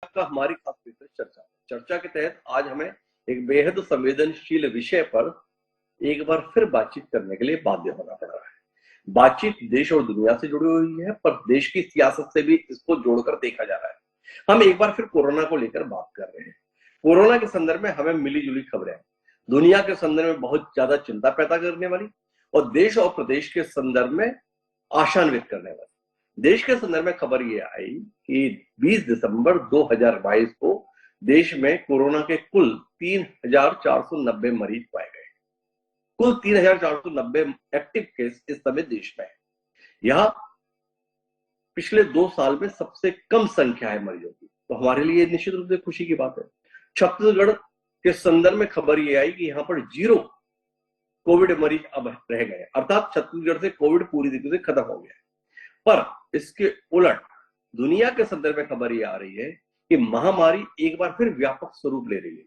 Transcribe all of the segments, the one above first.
का हमारी खास चर्चा चर्चा के तहत आज हमें एक बेहद संवेदनशील विषय पर एक बार फिर बातचीत करने के लिए बाध्य होना पड़ रहा है। बातचीत देश और दुनिया से जुड़ी हुई है, पर देश की सियासत से भी इसको जोड़कर देखा जा रहा है। हम एक बार फिर कोरोना को लेकर बात कर रहे हैं। कोरोना के संदर्भ में हमें मिली जुली खबरें हैं, दुनिया के संदर्भ में बहुत ज्यादा चिंता पैदा करने वाली और देश और प्रदेश के संदर्भ में आशान्वित करने वाली। देश के संदर्भ में खबर ये आई कि 20 दिसंबर 2022 को देश में कोरोना के कुल 3,490 मरीज पाए गए। कुल 3,490 एक्टिव केस इस समय देश में है। यह पिछले 2 साल में सबसे कम संख्या है मरीजों की, तो हमारे लिए निश्चित रूप से खुशी की बात है। छत्तीसगढ़ के संदर्भ में खबर ये आई कि यहाँ पर 0 कोविड मरीज अब रह गए, अर्थात छत्तीसगढ़ से कोविड पूरी तरीके से खत्म हो गया। पर इसके उलट दुनिया के संदर्भ में खबर ये आ रही है कि महामारी एक बार फिर व्यापक स्वरूप ले रही है।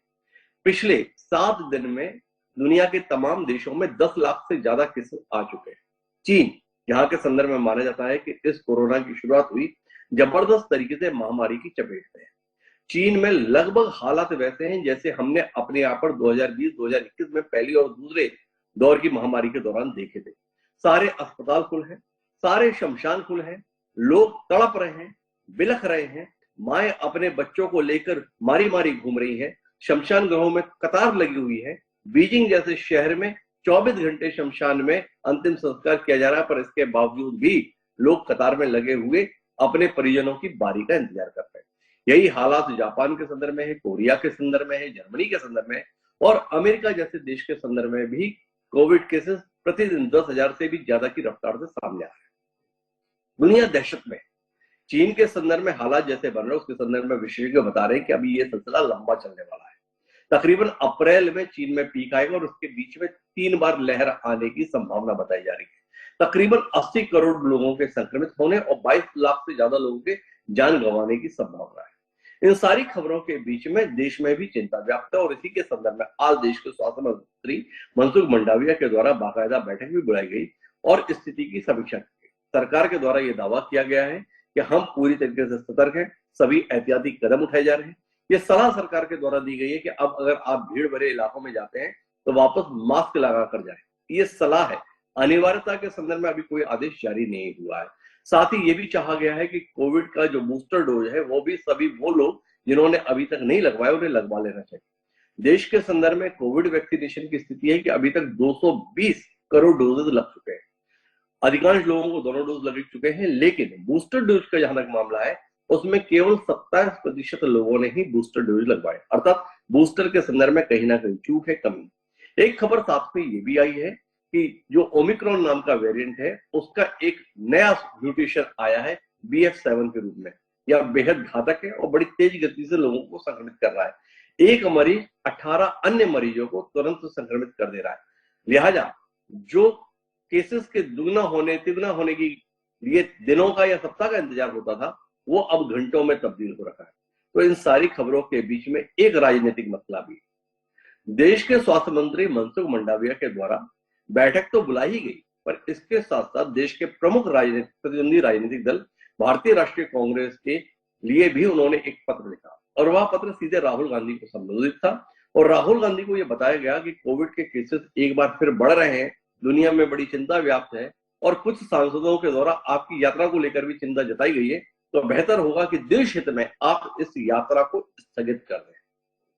पिछले 7 दिन में दुनिया के तमाम देशों में 10 लाख से ज्यादा केस आ चुके हैं। चीन, जहां के संदर्भ में माना जाता है कि इस कोरोना की शुरुआत हुई, जबरदस्त तरीके से महामारी की चपेट में है। चीन में लगभग हालात वैसे हैं जैसे हमने अपने यहाँ पर 2020-2021 में पहली और दूसरे दौर की महामारी के दौरान देखे थे। सारे अस्पताल खुल हैं, सारे शमशान खुल हैं, लोग तड़प रहे हैं, बिलख रहे हैं, माएं अपने बच्चों को लेकर मारी मारी घूम रही हैं, शमशान गृहों में कतार लगी हुई है। बीजिंग जैसे शहर में 24 घंटे शमशान में अंतिम संस्कार किया जा रहा है, पर इसके बावजूद भी लोग कतार में लगे हुए अपने परिजनों की बारी का इंतजार कर रहे हैं। यही हालात जापान के संदर्भ में है, कोरिया के संदर्भ में है, जर्मनी के संदर्भ में है और अमेरिका जैसे देश के संदर्भ में भी कोविड केसेस प्रतिदिन 10,000 से भी ज्यादा की रफ्तार से सामने आ रहे हैं। दुनिया दहशत में। चीन के संदर्भ में हालात जैसे बन रहे उसके संदर्भ में विशेषज्ञ बता रहे हैं कि अभी ये सिलसिला लंबा चलने वाला है। तकरीबन अप्रैल में चीन में पीक आएगा और उसके बीच में 3 बार लहर आने की संभावना बताई जा रही है। तकरीबन 80 करोड़ लोगों के संक्रमित होने और 22 लाख से ज्यादा लोगों के जान गंवाने की संभावना है। इन सारी खबरों के बीच में देश में भी चिंता व्याप्त है और इसी के संदर्भ में आज देश के स्वास्थ्य मंत्री मनसुख मंडाविया के द्वारा बाकायदा बैठक भी बुलाई गई और स्थिति की समीक्षा की गई। सरकार के द्वारा यह दावा किया गया है कि हम पूरी तरीके से सतर्क हैं, सभी एहतियाती कदम उठाए जा रहे हैं। ये सलाह सरकार के द्वारा दी गई है कि अब अगर आप भीड़ भरे इलाकों में जाते हैं तो वापस मास्क लगा कर जाए। ये सलाह है, अनिवार्यता के संदर्भ में अभी कोई आदेश जारी नहीं हुआ है। साथ ही ये भी चाहा गया है कि कोविड का जो बूस्टर डोज है वो भी सभी वो लोग जिन्होंने अभी तक नहीं लगवाया उन्हें लगवा लेना चाहिए। देश के संदर्भ में कोविड वैक्सीनेशन की स्थिति है कि अभी तक 220 करोड़ डोजेज लग चुके हैं। अधिकांश लोगों को दोनों डोज लग चुके हैं, लेकिन बूस्टर डोज का जहां तक मामला है उसमें केवल 27% लोगों ने ही बूस्टर डोज लगवाए, अर्थात बूस्टर के संदर्भ में कहीं ना कहीं चूक है, कमी। एक खबर साथ में ये भी आई है कि जो ओमिक्रॉन नाम का वेरिएंट है उसका एक नया म्यूटेशन आया है BF7 के रूप में। यह बेहद घातक है और बड़ी तेज गति से लोगों को संक्रमित कर रहा है। एक मरीज 18 अन्य मरीजों को तुरंत संक्रमित कर दे रहा है। लिहाजा जो केसेस के दुगना होने तिगुना होने की लिए दिनों का या सप्ताह का इंतजार होता था वो अब घंटों में तब्दील हो रखा है। तो इन सारी खबरों के बीच में एक राजनीतिक मसला भी। देश के स्वास्थ्य मंत्री मनसुख मंडाविया के द्वारा बैठक तो बुलाई ही गई, पर इसके साथ साथ देश के प्रमुख प्रतिद्वंदी राजनीतिक दल भारतीय राष्ट्रीय कांग्रेस के लिए भी उन्होंने एक पत्र लिखा और वह पत्र सीधे राहुल गांधी को संबोधित था। और राहुल गांधी को यह बताया गया कि कोविड के केसेस एक बार फिर बढ़ रहे हैं, दुनिया में बड़ी चिंता व्याप्त है और कुछ सांसदों के द्वारा आपकी यात्रा को लेकर भी चिंता जताई गई है, तो बेहतर होगा कि देश हित में आप इस यात्रा को स्थगित कर दें।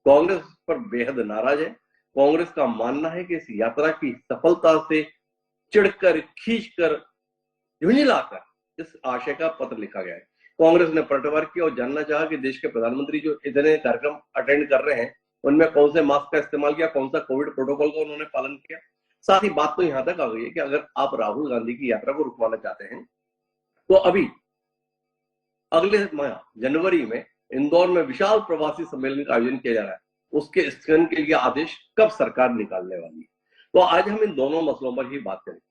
कांग्रेस पर बेहद नाराज है। कांग्रेस का मानना है कि इस यात्रा की सफलता से चिढ़कर, खींचकर, झुंझलाकर इस आशय का पत्र लिखा गया है। कांग्रेस ने पलटवार किया और जानना चाहा कि देश के प्रधानमंत्री जो इतने कार्यक्रम अटेंड कर रहे हैं उनमें कौन से मास्क का इस्तेमाल किया, कौन सा कोविड प्रोटोकॉल का उन्होंने पालन किया। साथ ही बात तो यहां तक आ गई है कि अगर आप राहुल गांधी की यात्रा को रुकवाना चाहते हैं तो अभी अगले माह जनवरी में इंदौर में विशाल प्रवासी सम्मेलन का आयोजन किया जा रहा है, उसके स्थगन के लिए आदेश कब सरकार निकालने वाली है। तो आज हम इन दोनों मसलों पर ही बात करेंगे।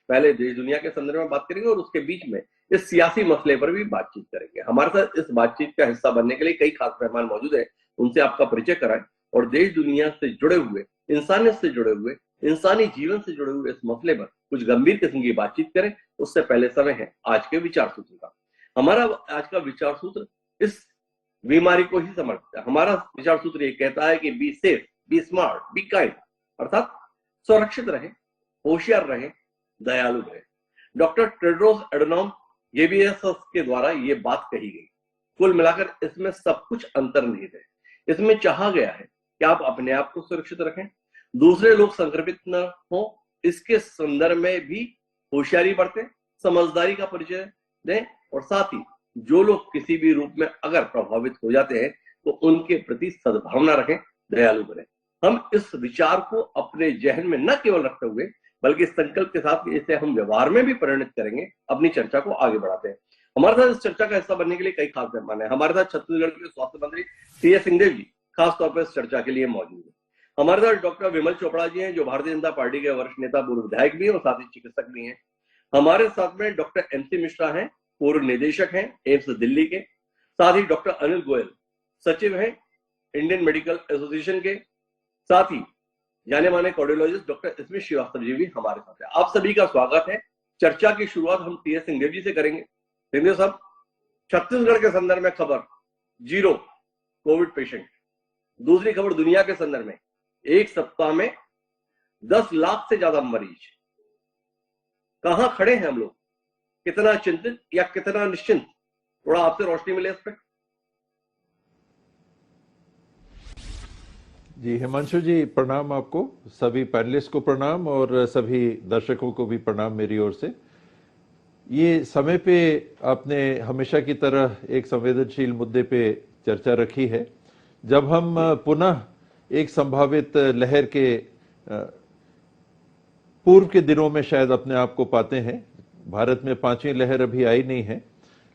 पहले देश दुनिया के संदर्भ में बात करेंगे और उसके बीच में इस सियासी मसले पर भी बातचीत करेंगे। हमारे साथ इस बातचीत का हिस्सा बनने के लिए कई खास मेहमान मौजूद है, उनसे आपका परिचय कराएं और देश दुनिया से जुड़े हुए, इंसानियत से जुड़े हुए, इंसानी जीवन से जुड़े हुए इस मसले पर कुछ गंभीर किस्म की बातचीत करें। उससे पहले समय है आज के विचार सूत्र का। हमारा आज का विचार सूत्र इस बीमारी को ही समझते हैं। हमारा विचार सूत्र ये कहता है कि be safe, be smart, be kind, अर्थात सुरक्षित रहे, होशियार रहे, दयालु रहे। डॉक्टर टेड्रोस एडनॉम गेब्रियेसस के द्वारा ये बात कही गई। कुल मिलाकर इसमें सब कुछ अंतर्निहित है। इसमें चाहा गया है कि आप अपने आप को सुरक्षित रखें, दूसरे लोग संक्रमित न हो, इसके संदर्भ में भी होशियारी बरतें, समझदारी का परिचय दें, और साथ ही जो लोग किसी भी रूप में अगर प्रभावित हो जाते हैं तो उनके प्रति सद्भावना रखें, दयालु बने। हम इस विचार को अपने जहन में न केवल रखते हुए बल्कि संकल्प के साथ इसे हम व्यवहार में भी परिणत करेंगे, अपनी चर्चा को आगे बढ़ाते हैं। हमारे साथ इस चर्चा का हिस्सा बनने के लिए कई खास मेहमान है। हमारे साथ छत्तीसगढ़ के स्वास्थ्य मंत्री टी.एस. सिंहदेव जी खास तौर पर इस चर्चा के लिए मौजूद है। हमारे साथ डॉक्टर विमल चोपड़ा जी हैं, जो भारतीय जनता पार्टी के वरिष्ठ नेता, पूर्व विधायक भी हैं और साथ ही चिकित्सक भी हैं। हमारे साथ में डॉक्टर एम.सी. मिश्रा हैं, पूर्व निदेशक हैं एम्स दिल्ली के। साथ ही डॉक्टर अनिल गोयल, सचिव हैं इंडियन मेडिकल एसोसिएशन के। साथ ही जाने माने कार्डियोलॉजिस्ट डॉक्टर स्मित श्रीवास्तव जी भी हमारे साथ है। आप सभी का स्वागत है। चर्चा की शुरुआत हम टी.एस. सिंहदेव जी से करेंगे। सिंहदेव साहब, छत्तीसगढ़ के संदर्भ में खबर 0 कोविड पेशेंट। दूसरी खबर दुनिया के संदर्भ में एक सप्ताह में 10 लाख से ज्यादा मरीज। कहां खड़े हैं हम लोग? कितना चिंतित या कितना निश्चिंत? थोड़ा आपसे रोशनी मिले इस पर। जी हिमांशु जी, प्रणाम आपको, सभी पैनलिस्ट को प्रणाम और सभी दर्शकों को भी प्रणाम मेरी ओर से। ये समय पे आपने हमेशा की तरह एक संवेदनशील मुद्दे पे चर्चा रखी है। जब हम पुनः एक संभावित लहर के पूर्व के दिनों में शायद अपने आप को पाते हैं। भारत में 5वीं लहर अभी आई नहीं है,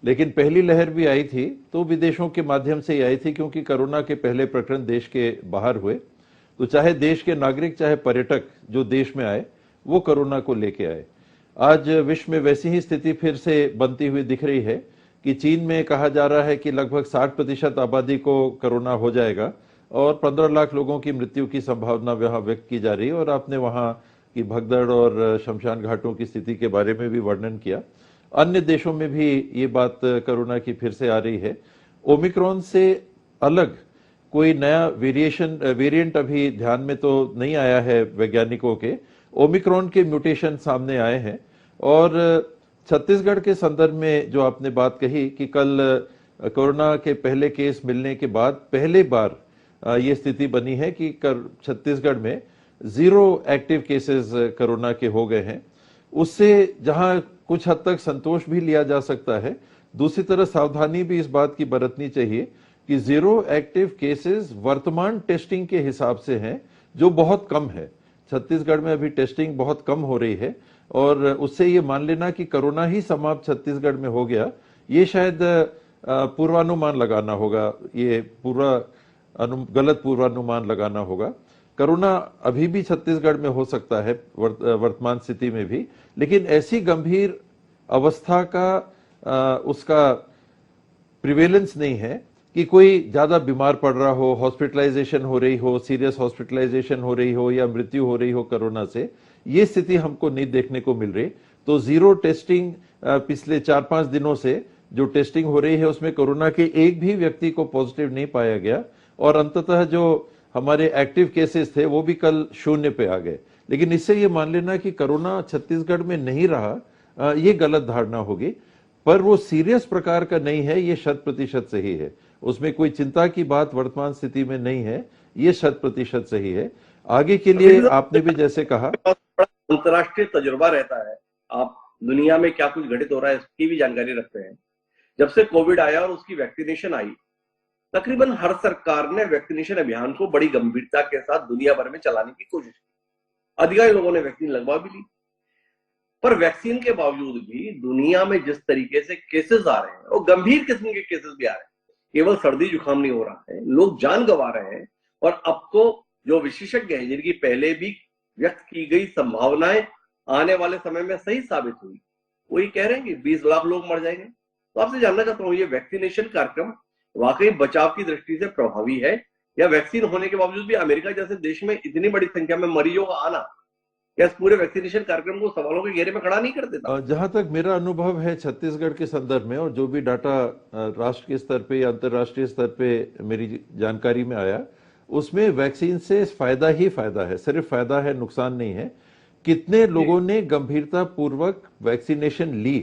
लेकिन पहली लहर भी आई थी तो विदेशों के माध्यम से ही आई थी, क्योंकि कोरोना के पहले प्रकरण देश के बाहर हुए। तो चाहे देश के नागरिक चाहे पर्यटक जो देश में आए वो कोरोना को लेके आए। आज विश्व में वैसी ही स्थिति फिर से बनती हुई दिख रही है कि चीन में कहा जा रहा है कि लगभग 60% आबादी को कोरोना हो जाएगा और 15 लाख लोगों की मृत्यु की संभावना वहां व्यक्त की जा रही है। और आपने वहां की भगदड़ और शमशान घाटों की स्थिति के बारे में भी वर्णन किया। अन्य देशों में भी ये बात कोरोना की फिर से आ रही है। ओमिक्रॉन से अलग कोई नया वेरिएंट अभी ध्यान में तो नहीं आया है वैज्ञानिकों के। ओमिक्रॉन के म्यूटेशन सामने आए हैं और छत्तीसगढ़ के संदर्भ में जो आपने बात कही कि कल कोरोना के पहले केस मिलने के बाद पहली बार ये स्थिति बनी है कि छत्तीसगढ़ में 0 एक्टिव केसेस कोरोना के हो गए हैं। उससे जहां कुछ हद तक संतोष भी लिया जा सकता है, दूसरी तरफ सावधानी भी इस बात की बरतनी चाहिए कि 0 एक्टिव केसेस वर्तमान टेस्टिंग के हिसाब से हैं, जो बहुत कम है। छत्तीसगढ़ में अभी टेस्टिंग बहुत कम हो रही है और उससे ये मान लेना कि कोरोना ही समाप्त छत्तीसगढ़ में हो गया, ये शायद पूर्वानुमान लगाना होगा, ये गलत पूर्वानुमान लगाना होगा। कोरोना अभी भी छत्तीसगढ़ में हो सकता है वर्तमान स्थिति में भी, लेकिन ऐसी गंभीर अवस्था का उसका प्रिवेलेंस नहीं है कि कोई ज्यादा बीमार पड़ रहा हो, हॉस्पिटलाइजेशन हो रही हो, सीरियस हॉस्पिटलाइजेशन हो रही हो या मृत्यु हो रही हो कोरोना से। ये स्थिति हमको नहीं देखने को मिल रही। तो 0 टेस्टिंग पिछले 4-5 दिनों से जो टेस्टिंग हो रही है उसमें कोरोना के एक भी व्यक्ति को पॉजिटिव नहीं पाया गया और अंततः जो हमारे एक्टिव केसेस थे वो भी कल 0 पे आ गए। लेकिन इससे ये मान लेना कि कोरोना छत्तीसगढ़ में नहीं रहा, ये गलत धारणा होगी। पर वो सीरियस प्रकार का नहीं है, ये 100% सही है। उसमें कोई चिंता की बात वर्तमान स्थिति में नहीं है, ये 100% सही है। आगे के लिए आपने भी जैसे कहा, अंतर्राष्ट्रीय तजुर्बा रहता है, आप दुनिया में क्या कुछ घटित हो रहा है इसकी भी जानकारी रखते हैं। जब से कोविड आया और उसकी वैक्सीनेशन आई, तकरीबन हर सरकार ने वैक्सीनेशन अभियान को बड़ी गंभीरता के साथ दुनिया भर में चलाने की कोशिश की। अधिकांश लोगों ने वैक्सीन लगवा भी ली, पर वैक्सीन के बावजूद भी दुनिया में जिस तरीके से केसेस आ रहे हैं और गंभीर किस्म के केसेस भी आ रहे हैं, केवल सर्दी जुकाम नहीं हो रहा है, लोग जान गंवा रहे हैं। और अब तो जो विशेषज्ञ हैं जिनकी पहले भी व्यक्त की गई संभावनाएं आने वाले समय में सही साबित हुई, वही कह रहे हैं कि 20 लाख लोग मर जाएंगे। तो आपसे जानना चाहता हूँ, ये वैक्सीनेशन कार्यक्रम वाकई बचाव की दृष्टि से प्रभावी है या वैक्सीन होने के बावजूद भी अमेरिका जैसे देश में इतनी बड़ी संख्या में मरीजों का आना क्या इस पूरे वैक्सीनेशन कार्यक्रम को सवालों के घेरे में खड़ा नहीं कर देता? जहां तक मेरा अनुभव है छत्तीसगढ़ के संदर्भ में, और जो भी डाटा राष्ट्र के स्तर पे या अंतर्राष्ट्रीय स्तर पे मेरी जानकारी में आया, उसमें वैक्सीन से फायदा ही फायदा है, सिर्फ फायदा है, नुकसान नहीं है। कितने लोगों ने गंभीरता पूर्वक वैक्सीनेशन ली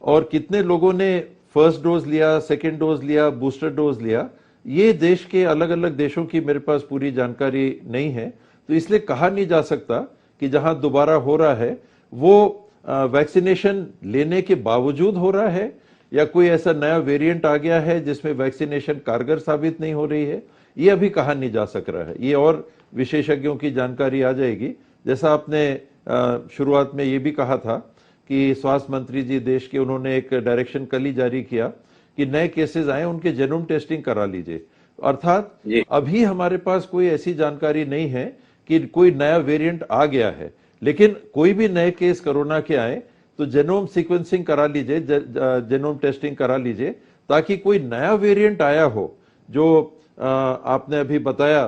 और कितने लोगों ने फर्स्ट डोज लिया, सेकेंड डोज लिया, बूस्टर डोज लिया, ये देश के अलग अलग देशों की मेरे पास पूरी जानकारी नहीं है। तो इसलिए कहा नहीं जा सकता कि जहां दोबारा हो रहा है वो वैक्सीनेशन लेने के बावजूद हो रहा है, या कोई ऐसा नया वेरिएंट आ गया है जिसमें वैक्सीनेशन कारगर साबित नहीं हो रही है, ये अभी कहा नहीं जा सक रहा है। ये और विशेषज्ञों की जानकारी आ जाएगी। जैसा आपने शुरुआत में ये भी कहा था कि स्वास्थ्य मंत्री जी देश के, उन्होंने एक डायरेक्शन कल ही जारी किया कि नए केसेस आए उनके जेनोम टेस्टिंग करा लीजिए। अर्थात अभी हमारे पास कोई ऐसी जानकारी नहीं है कि कोई नया वेरिएंट आ गया है, लेकिन कोई भी नए केस कोरोना के आए तो जेनोम सीक्वेंसिंग करा लीजिए, जेनोम टेस्टिंग करा लीजिए, ताकि कोई नया वेरिएंट आया हो जो आपने अभी बताया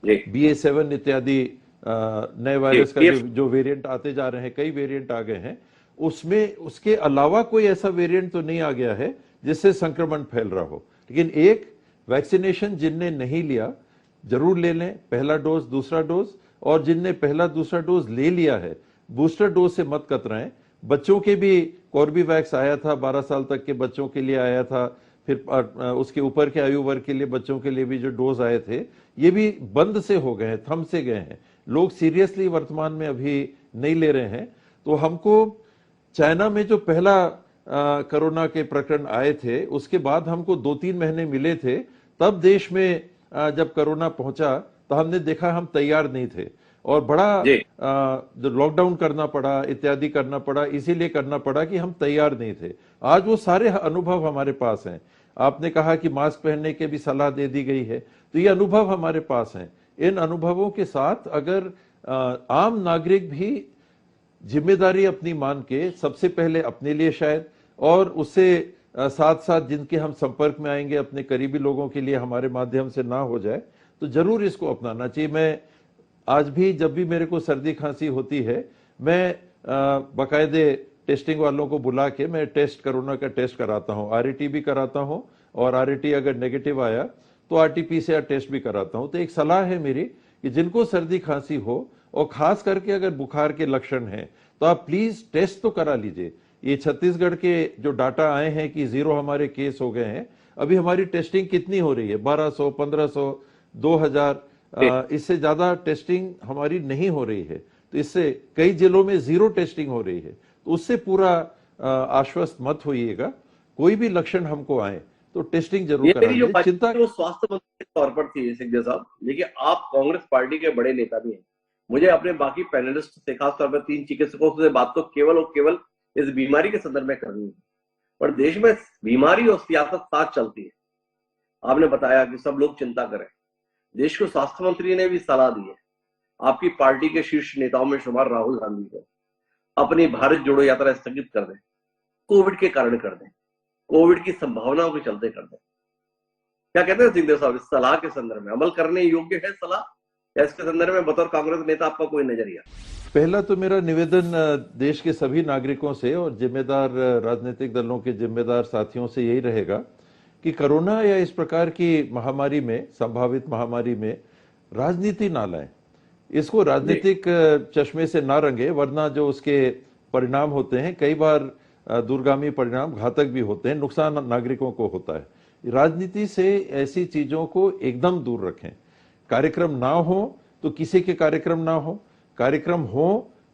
BA.7 इत्यादि नए वायरस का जो वेरिएंट आते जा रहे हैं, कई वेरिएंट आ गए हैं, उसमें उसके अलावा कोई ऐसा वेरिएंट तो नहीं आ गया है जिससे संक्रमण फैल रहा हो। लेकिन एक वैक्सीनेशन जिनने नहीं लिया जरूर ले लें, पहला डोज, दूसरा डोज, और जिनने पहला दूसरा डोज ले लिया है बूस्टर डोज से मत कतराएं। बच्चों के भी कॉर्बीवैक्स आया था, 12 साल तक के बच्चों के लिए आया था, फिर उसके ऊपर के आयु वर्ग के लिए बच्चों के लिए भी जो डोज आए थे ये भी बंद से हो गए हैं, थम से गए हैं। लोग सीरियसली वर्तमान में अभी नहीं ले रहे हैं। तो हमको चाइना में जो पहला कोरोना के प्रकरण आए थे उसके बाद हमको 2-3 महीने मिले थे, तब देश में जब कोरोना पहुंचा तो हमने देखा हम तैयार नहीं थे और बड़ा जो लॉकडाउन करना पड़ा, इत्यादि करना पड़ा, इसीलिए करना पड़ा कि हम तैयार नहीं थे। आज वो सारे अनुभव हमारे पास हैं। आपने कहा कि मास्क पहनने के भी सलाह दे दी गई है, तो ये अनुभव हमारे पास हैं। इन अनुभवों के साथ अगर आम नागरिक भी जिम्मेदारी अपनी मान के, सबसे पहले अपने लिए शायद, और उससे साथ साथ जिनके हम संपर्क में आएंगे अपने करीबी लोगों के लिए हमारे माध्यम से ना हो जाए, तो जरूर इसको अपनाना चाहिए। मैं आज भी जब भी मेरे को सर्दी खांसी होती है, मैं बाकायदे टेस्टिंग वालों को बुला के मैं कोरोना का टेस्ट कराता हूँ, RAT भी कराता हूँ, और RAT अगर नेगेटिव आया तो RT-PCR टेस्ट भी कराता हूँ। तो एक सलाह है मेरी कि जिनको सर्दी खांसी हो और खास करके अगर बुखार के लक्षण हैं तो आप प्लीज टेस्ट तो करा लीजिए। ये छत्तीसगढ़ के जो डाटा आए हैं कि 0 हमारे केस हो गए हैं, अभी हमारी टेस्टिंग कितनी हो रही है? 1200, 1500, 2000, इससे ज्यादा टेस्टिंग हमारी नहीं हो रही है। तो इससे कई जिलों में 0 टेस्टिंग हो रही है। तो उससे पूरा आश्वस्त मत होइएगा। कोई भी लक्षण हमको आए तो टेस्टिंग जरूर कराइए। चिंता तो स्वास्थ्य मंत्री के तौर पर थी सिंधिया साहब, लेकिन आप कांग्रेस पार्टी के बड़े नेता भी हैं। मुझे अपने बाकी पैनलिस्ट से, खासतौर पर 3 चिकित्सकों से बात तो केवल और केवल इस बीमारी के संदर्भ में करनी है, पर देश में बीमारी और सियासत साथ चलती है। आपने बताया कि सब लोग चिंता करें। देश को स्वास्थ्य मंत्री ने भी सलाह दी है, आपकी पार्टी के शीर्ष नेताओं में शुमार राहुल गांधी को अपनी भारत जोड़ो यात्रा स्थगित कर दें, कोविड के कारण कर दें, कोविड की संभावनाओं के चलते कर दें। क्या कहते हैं सिंधिया साहब, इस सलाह के संदर्भ में अमल करने योग्य है सलाह, या इसके संदर्भ में बतौर कांग्रेस नेता आपका कोई नजरिया? पहला तो मेरा निवेदन देश के सभी नागरिकों से और जिम्मेदार राजनीतिक दलों के जिम्मेदार साथियों से यही रहेगा कि कोरोना या इस प्रकार की महामारी में, संभावित महामारी में राजनीति ना लाएं। इसको राजनीतिक चश्मे से ना रंगे, वरना जो उसके परिणाम होते हैं कई बार दूरगामी परिणाम घातक भी होते हैं, नुकसान नागरिकों को होता है। राजनीति से ऐसी चीजों को एकदम दूर रखें। कार्यक्रम ना हो तो किसी के कार्यक्रम ना हो, कार्यक्रम हो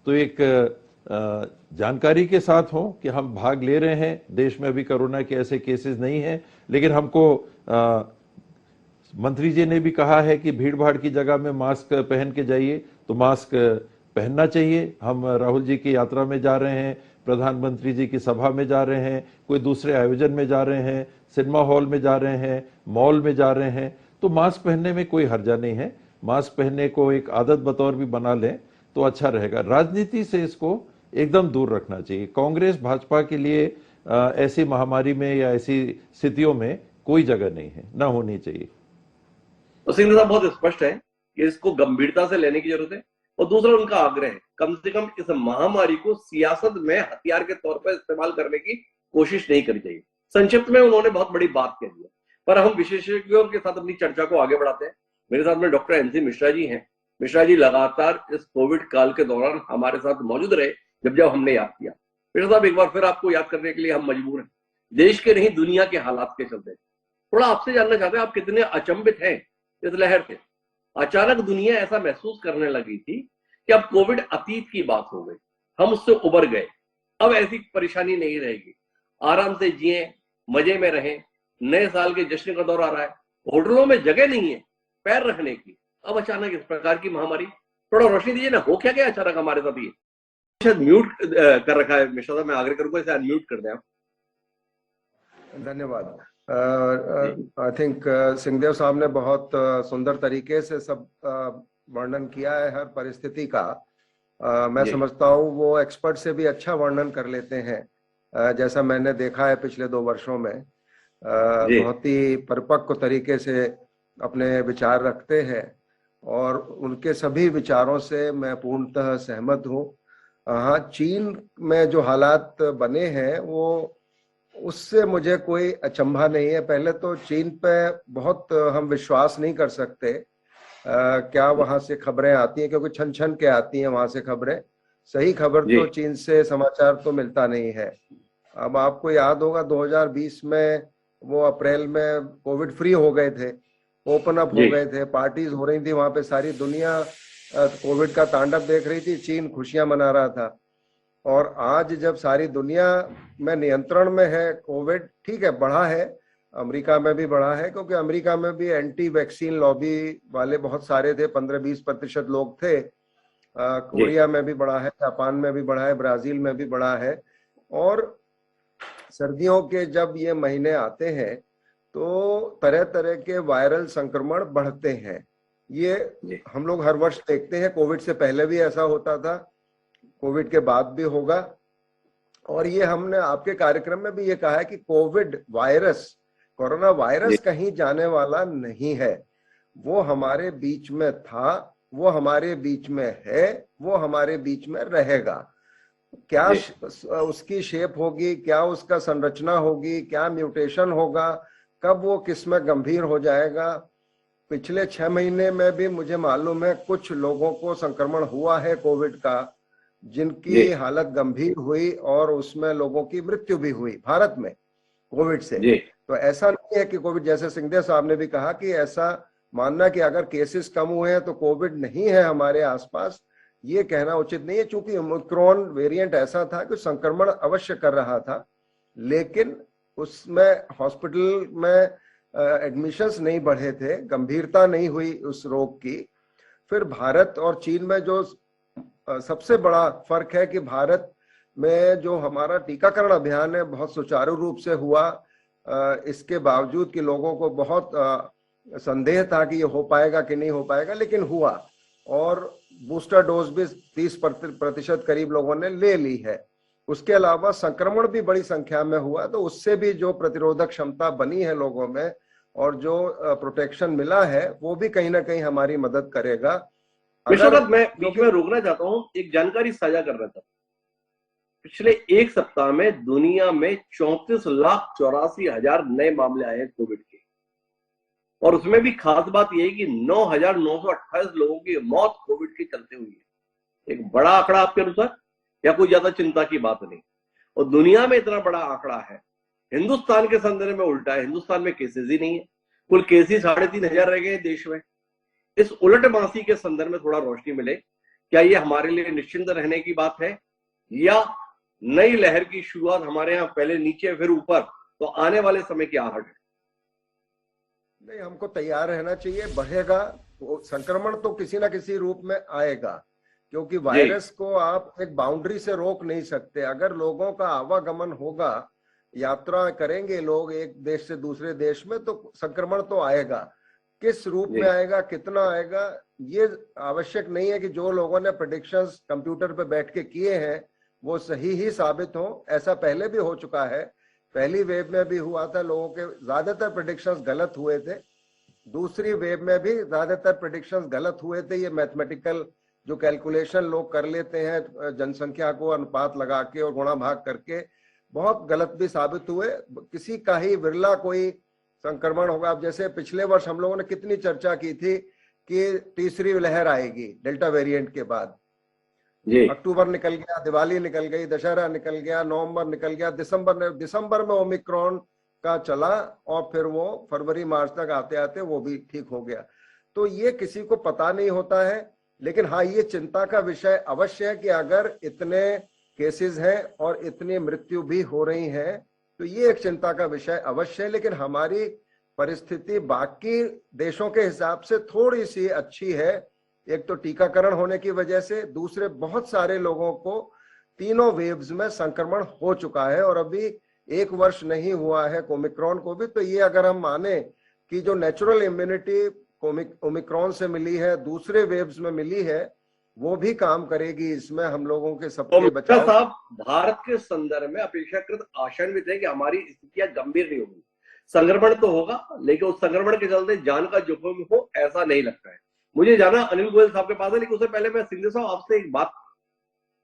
तो एक जानकारी के साथ हो कि हम भाग ले रहे हैं। देश में अभी कोरोना के ऐसे केसेस नहीं हैं, लेकिन हमको मंत्री जी ने भी कहा है कि भीड़ भाड़ की जगह में मास्क पहन के जाइए, तो मास्क पहनना चाहिए। हम राहुल जी की यात्रा में जा रहे हैं, प्रधानमंत्री जी की सभा में जा रहे हैं, कोई दूसरे आयोजन में जा रहे हैं, सिनेमा हॉल में जा रहे हैं, मॉल में जा रहे हैं, तो मास्क पहनने में कोई हर्जा नहीं है। मास्क पहनने को एक आदत बतौर भी बना लें तो अच्छा रहेगा। राजनीति से इसको एकदम दूर रखना चाहिए। कांग्रेस भाजपा के लिए ऐसी महामारी में या ऐसी स्थितियों में कोई जगह नहीं है, ना होनी चाहिए। तो सिंधिया साहब बहुत स्पष्ट है कि इसको गंभीरता से लेने की जरूरत है। और दूसरा उनका आग्रह है कम से कम इस महामारी को सियासत में हथियार के तौर पर इस्तेमाल करने की कोशिश नहीं करनी चाहिए। संक्षिप्त में उन्होंने बहुत बड़ी बात कह दी है, पर हम विशेषज्ञों के साथ अपनी चर्चा को आगे बढ़ाते हैं। मेरे साथ में डॉक्टर एनसी मिश्रा जी हैं। मिश्रा जी लगातार इस कोविड काल के दौरान हमारे साथ मौजूद रहे जब जब हमने याद किया। मिश्रा साहब, एक बार फिर आपको याद करने के लिए हम मजबूर हैं, देश के नहीं दुनिया के हालात के चलते। थोड़ा आपसे जानना चाहते हैं आप कितने अचंभित हैं इस लहर से। अचानक दुनिया ऐसा महसूस करने लगी थी कि अब कोविड अतीत की बात हो गई, हम उससे उबर गए, अब ऐसी परेशानी नहीं रहेगी, आराम से जिए, मजे में रहें। नए साल के जश्न का दौर आ रहा है, होटलों में जगह नहीं है पैर रखने की। अब अचानक इस प्रकार की महामारी, थोड़ा रोशनी दीजिए ना, हो क्या गया अचानक हमारे साथ ये? शायद म्यूट कर रखा है मिश्रा साहब, मैं आग्रह करूंगा इसे अनम्यूट कर दें आप। धन्यवाद। आई थिंक सिंहदेव साहब ने बहुत सुंदर तरीके से सब वर्णन किया है हर परिस्थिति का। मैं समझता हूँ वो एक्सपर्ट से भी अच्छा वर्णन कर लेते हैं, जैसा मैंने देखा है पिछले 2 वर्षों में। बहुत ही परिपक्व तरीके से अपने विचार रखते हैं और उनके सभी विचारों से मैं पूर्णतः सहमत हूँ। हाँ, चीन में जो हालात बने हैं वो उससे मुझे कोई अचंभा नहीं है। पहले तो चीन पे बहुत हम विश्वास नहीं कर सकते। क्या वहां से खबरें आती हैं, क्योंकि छन छन के आती हैं वहां से खबरें। सही खबर तो चीन से समाचार तो मिलता नहीं है। अब आपको याद होगा 2020 में वो अप्रैल में कोविड फ्री हो गए थे, ओपन अप हो गए थे, पार्टीज हो रही थी वहां पे, सारी दुनिया कोविड का तांडव देख रही थी, चीन खुशियां मना रहा था। और आज जब सारी दुनिया में नियंत्रण में है कोविड, ठीक है बढ़ा है, अमेरिका में भी बढ़ा है, क्योंकि अमेरिका में भी एंटी वैक्सीन लॉबी वाले बहुत सारे थे, 15-20% लोग थे। कोरिया में भी बढ़ा है, जापान में भी बढ़ा है, ब्राजील में भी बढ़ा है। और सर्दियों के जब ये महीने आते हैं तो तरह तरह के वायरल संक्रमण बढ़ते हैं। ये हम लोग हर वर्ष देखते हैं, कोविड से पहले भी ऐसा होता था, कोविड के बाद भी होगा। और ये हमने आपके कार्यक्रम में भी ये कहा है कि कोविड वायरस, कोरोना वायरस कहीं जाने वाला नहीं है। वो हमारे बीच में था, वो हमारे बीच में है, वो हमारे बीच में रहेगा। क्या उसकी शेप होगी, क्या उसका संरचना होगी, क्या म्यूटेशन होगा, कब वो किस में गंभीर हो जाएगा। पिछले 6 महीने में भी मुझे मालूम है कुछ लोगों को संक्रमण हुआ है कोविड का, जिनकी हालत गंभीर हुई और उसमें लोगों की मृत्यु भी हुई भारत में कोविड से। तो ऐसा नहीं है कि कोविड, जैसे सिंहदेव साहब ने भी कहा कि ऐसा मानना कि अगर केसेस कम हुए हैं तो कोविड नहीं है हमारे आसपास, ये कहना उचित नहीं है। चूंकि ओमिक्रॉन वेरिएंट ऐसा था कि संक्रमण अवश्य कर रहा था, लेकिन उसमें हॉस्पिटल में एडमिशंस नहीं बढ़े थे, गंभीरता नहीं हुई उस रोग की। फिर भारत और चीन में जो सबसे बड़ा फर्क है कि भारत में जो हमारा टीकाकरण अभियान है बहुत सुचारू रूप से हुआ, इसके बावजूद कि लोगों को बहुत संदेह था कि ये हो पाएगा कि नहीं हो पाएगा, लेकिन हुआ। और बूस्टर डोज भी 30% करीब लोगों ने ले ली है। उसके अलावा संक्रमण भी बड़ी संख्या में हुआ, तो उससे भी जो प्रतिरोधक क्षमता बनी है लोगों में और जो प्रोटेक्शन मिला है वो भी कहीं ना कहीं हमारी मदद करेगा। अगर मैं बीच में रोकना चाहता हूं, एक जानकारी साझा करना चाहता हूं। पिछले 1 सप्ताह में दुनिया में 34,84,000 नए मामले आए हैं कोविड के, और उसमें भी खास बात यह है कि 9,928 लोगों की मौत कोविड के चलते हुई है। एक बड़ा आंकड़ा आपके अनुसार, या कोई ज्यादा चिंता की बात नहीं? और दुनिया में इतना बड़ा आंकड़ा है, हिंदुस्तान के संदर्भ में उल्टा है, हिंदुस्तान में केसेस ही नहीं है, कुल केस ही 3,500 रह गए देश में। इस उलटमासी के संदर्भ में थोड़ा रोशनी मिले, क्या ये हमारे लिए निश्चिंत रहने की बात है, या नई लहर की शुरुआत हमारे यहाँ पहले नीचे फिर ऊपर, तो आने वाले समय की आहट है? नहीं, हमको तैयार रहना चाहिए। बढ़ेगा संक्रमण तो किसी ना किसी रूप में आएगा, क्योंकि वायरस को आप एक बाउंड्री से रोक नहीं सकते। अगर लोगों का आवागमन होगा, यात्रा करेंगे लोग एक देश से दूसरे देश में, तो संक्रमण तो आएगा। किस रूप में आएगा, कितना आएगा, ये आवश्यक नहीं है कि जो लोगों ने प्रेडिक्शंस कंप्यूटर पे बैठ के किए हैं वो सही ही साबित हो। ऐसा पहले भी हो चुका है, पहली वेव में भी हुआ था, लोगों के ज्यादातर प्रेडिक्शंस गलत हुए थे। दूसरी वेव में भी ज्यादातर प्रेडिक्शंस गलत हुए थे। ये मैथमेटिकल जो कैलकुलेशन लोग कर लेते हैं जनसंख्या को अनुपात लगा के और गुणा भाग करके, बहुत गलत भी साबित हुए। किसी का ही विरला कोई संक्रमण होगा। अब जैसे पिछले वर्ष हम लोगों ने कितनी चर्चा की थी कि तीसरी लहर आएगी डेल्टा वेरिएंट के बाद। अक्टूबर निकल गया, दिवाली निकल गई, दशहरा निकल गया, नवंबर निकल गया, दिसंबर में ओमिक्रॉन का चला और फिर वो फरवरी मार्च तक आते आते वो भी ठीक हो गया। तो ये किसी को पता नहीं होता है, लेकिन हाँ ये चिंता का विषय अवश्य है कि अगर इतने केसेस हैं और इतनी मृत्यु भी हो रही हैं तो ये एक चिंता का विषय अवश्य है। लेकिन हमारी परिस्थिति बाकी देशों के हिसाब से थोड़ी सी अच्छी है। एक तो टीकाकरण होने की वजह से, दूसरे बहुत सारे लोगों को तीनों वेव्स में संक्रमण हो चुका है और अभी 1 वर्ष नहीं हुआ है ओमिक्रॉन को भी। तो ये अगर हम माने कि जो नेचुरल इम्यूनिटी ओमिक्रॉन से मिली है, दूसरे वेव्स में मिली है, वो भी काम करेगी इसमें हम लोगों के सबके बचाव। साहब, भारत के संदर्भ में अपेक्षाकृत आशान्वित है कि हमारी स्थितियां गंभीर नहीं होगी। संक्रमण तो होगा, लेकिन उस संक्रमण के चलते जान का जोखिम हो ऐसा नहीं लगता है। मुझे जाना अनिल गोयल साहब के पास है, लेकिन उससे पहले मैं सिंधु साहब आपसे एक बात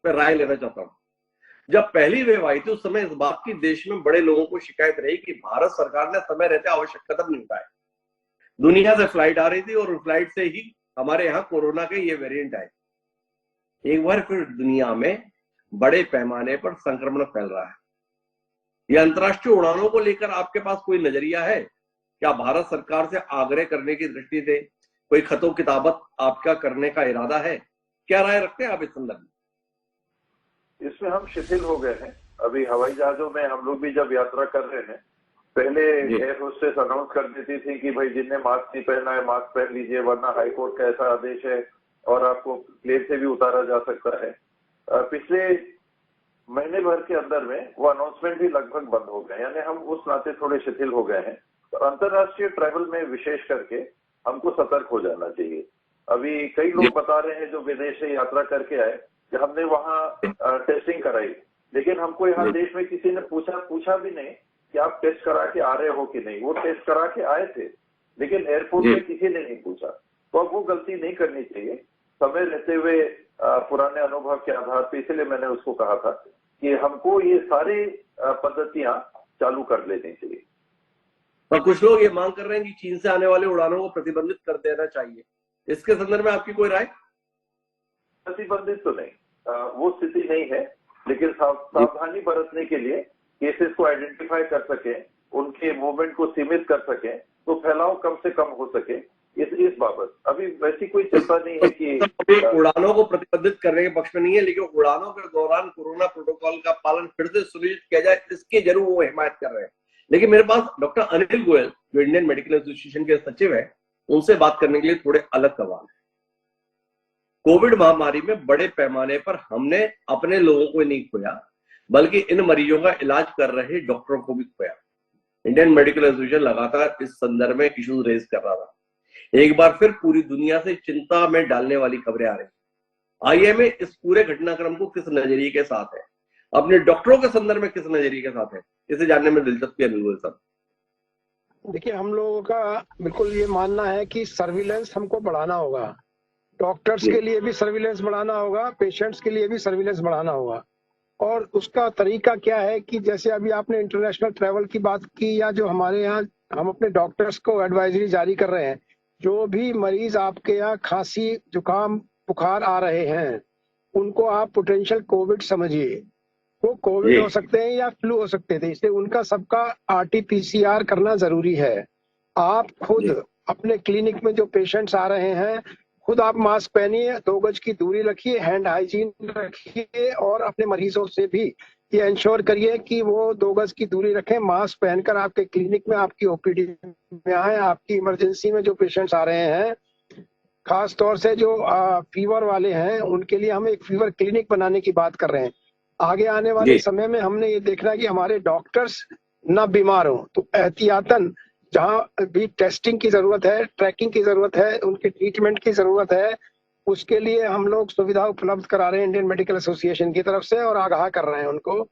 पर राय लेना चाहता हूं। जब पहली वेव आई थी उस समय इस बात की देश में बड़े लोगों को शिकायत रही कि भारत सरकार ने समय रहते आवश्यक कदम नहीं उठाए। दुनिया से फ्लाइट आ रही थी और उस फ्लाइट से ही हमारे यहाँ कोरोना के ये वेरिएंट आए। एक बार फिर दुनिया में बड़े पैमाने पर संक्रमण फैल रहा है। यह अंतर्राष्ट्रीय उड़ानों को लेकर आपके पास कोई नजरिया है? क्या भारत सरकार से आग्रह करने की दृष्टि से कोई खतो किताबत आपका करने का इरादा है? क्या राय रखते हैं आप इस संदर्भ में? इसमें हम शिथिल हो गए हैं। अभी हवाई जहाजों में हम लोग भी जब यात्रा कर रहे हैं, पहले एयर होस्टेस अनाउंस कर देती थी कि भाई जिनने मास्क नहीं पहना है मास्क पहन लीजिए, वरना हाईकोर्ट का ऐसा आदेश है और आपको प्लेन से भी उतारा जा सकता है। पिछले महीने भर के अंदर में वो अनाउंसमेंट भी लगभग बंद हो गए, यानी हम उस नाते थोड़े शिथिल हो गए हैं। तो अंतर्राष्ट्रीय ट्रैवल में विशेष करके हमको सतर्क हो जाना चाहिए। अभी कई लोग बता रहे हैं जो विदेश से यात्रा करके आए कि हमने वहां टेस्टिंग कराई, लेकिन हमको यहाँ देश में किसी ने पूछा भी नहीं कि आप टेस्ट करा के आ रहे हो कि नहीं। वो टेस्ट करा के आए थे, लेकिन एयरपोर्ट में किसी ने नहीं पूछा। तो अब वो गलती नहीं करनी चाहिए। समय रहते हुए पुराने अनुभव के आधार पर, इसलिए मैंने उसको कहा था कि हमको ये सारी पद्धतियां चालू कर लेनी चाहिए। और कुछ लोग ये मांग कर रहे हैं कि चीन से आने वाले उड़ानों को प्रतिबंधित कर देना चाहिए। इसके संदर्भ में आपकी कोई राय? प्रतिबंधित तो नहीं, वो स्थिति नहीं है, लेकिन सावधानी बरतने के लिए केसेस को आइडेंटिफाई कर सके, उनके मूवमेंट को सीमित कर सके, तो फैलाव कम से कम हो सके। इस बाबत अभी वैसी कोई चिंता नहीं है कि उड़ानों को प्रतिबंधित करने के पक्ष में नहीं है, लेकिन उड़ानों के दौरान कोरोना प्रोटोकॉल का पालन फिर से सुनिश्चित किया जाए, इसकी जरूर वो हिमायत कर रहे हैं। लेकिन मेरे पास डॉक्टर अनिल गोयल जो इंडियन मेडिकल एसोसिएशन के सचिव है, उनसे बात करने के लिए थोड़े अलग सवाल है। कोविड महामारी में बड़े पैमाने पर हमने अपने लोगों को नहीं खोया, बल्कि इन मरीजों का इलाज कर रहे डॉक्टरों को भी खोया। इंडियन मेडिकल एसोसिएशन लगातार इस संदर्भ में इश्यूज रेज कर रहा था। एक बार फिर पूरी दुनिया से चिंता में डालने वाली खबरें आ रही। आईएमए इस पूरे घटनाक्रम को किस नजरिए के साथ है, अपने डॉक्टरों के संदर्भ में किस नजरिए के साथ है, इसे जानने में दिलचस्पी है। अनिल साहब, देखिए, हम लोगों का बिल्कुल ये मानना है कि सर्विलेंस हमको बढ़ाना होगा। डॉक्टर्स के लिए भी सर्विलेंस बढ़ाना होगा, पेशेंट्स के लिए भी सर्विलेंस बढ़ाना होगा। और उसका तरीका क्या है कि जैसे अभी आपने इंटरनेशनल ट्रैवल की बात की, या जो हमारे यहाँ हम अपने डॉक्टर्स को एडवाइजरी जारी कर रहे हैं, जो भी मरीज आपके यहाँ खांसी जुकाम बुखार आ रहे हैं, उनको आप पोटेंशियल कोविड समझिए। वो कोविड हो सकते हैं या फ्लू हो सकते थे, इसलिए उनका सबका RT-PCR करना जरूरी है। आप खुद अपने क्लिनिक में जो पेशेंट्स आ रहे हैं, खुद आप मास्क पहनिए, 2 गज की दूरी रखिए, हैंड हाइजीन रखिए, और अपने मरीजों से भी ये इंश्योर करिए कि वो 2 गज की दूरी रखें, मास्क पहनकर आपके क्लिनिक में, आपकी OPD में आए। आपकी इमरजेंसी में जो पेशेंट्स आ रहे हैं, खास तौर से जो फीवर वाले हैं, उनके लिए हम एक फीवर क्लिनिक बनाने की बात कर रहे हैं। आगे आने वाले समय में हमने ये देखना है कि हमारे डॉक्टर्स ना बीमार हो, तो एहतियातन जहाँ भी टेस्टिंग की जरूरत है, ट्रैकिंग की जरूरत है, उनके ट्रीटमेंट की जरूरत है, उसके लिए हम लोग सुविधा उपलब्ध करा रहे हैं इंडियन मेडिकल एसोसिएशन की तरफ से, और आगाह कर रहे हैं उनको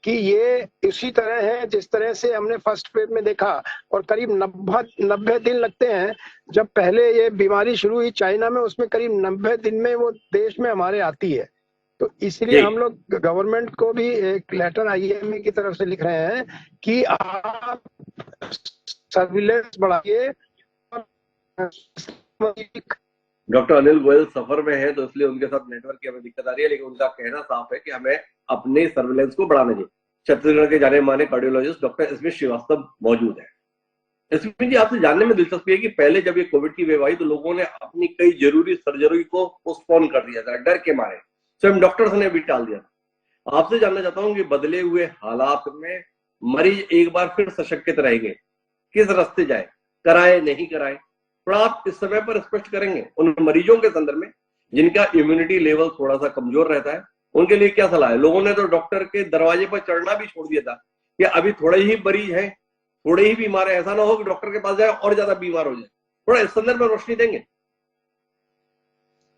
कि ये इसी तरह है जिस तरह से हमने फर्स्ट वेव में देखा, और करीब 90 दिन लगते हैं। जब पहले ये बीमारी शुरू हुई चाइना में, उसमें करीब 90 दिन में वो देश में हमारे आती है। तो इसलिए हम लोग गवर्नमेंट को भी एक लेटर IMA की तरफ से लिख रहे हैं कि आप सर्विलेंस बढ़ाइए। डॉक्टर अनिल गोयल सफर में है तो इसलिए उनके साथ नेटवर्क की हमें दिक्कत आ रही है, लेकिन उनका कहना साफ है कि हमें अपने सर्विलेंस को बढ़ाना चाहिए। छत्तीसगढ़ के जाने माने कार्डियोलॉजिस्ट डॉक्टर स्मिथ श्रीवास्तव मौजूद है। स्मिथ जी, आपसे जानने में दिलचस्पी है कि पहले जब ये कोविड की वेव आई तो लोगों ने अपनी कई जरूरी सर्जरी को पोस्टपोन कर दिया था, डर के मारे। स्वयं डॉक्टर्स ने भी टाल दिया था। आपसे जानना चाहता हूँ कि बदले हुए हालात में मरीज एक बार फिर सशक्त रहेंगे, किस रास्ते जाए, कराए नहीं कराए, थोड़ा आप इस समय पर स्पष्ट करेंगे उन मरीजों के संदर्भ में जिनका इम्यूनिटी लेवल थोड़ा सा कमजोर रहता है, उनके लिए क्या सलाह है? लोगों ने तो डॉक्टर के दरवाजे पर चढ़ना भी छोड़ दिया था कि अभी थोड़े ही मरीज हैं, थोड़े ही बीमार है, ऐसा ना हो कि डॉक्टर के पास जाए और ज्यादा बीमार हो जाए। थोड़ा इस संदर्भ में रोशनी देंगे?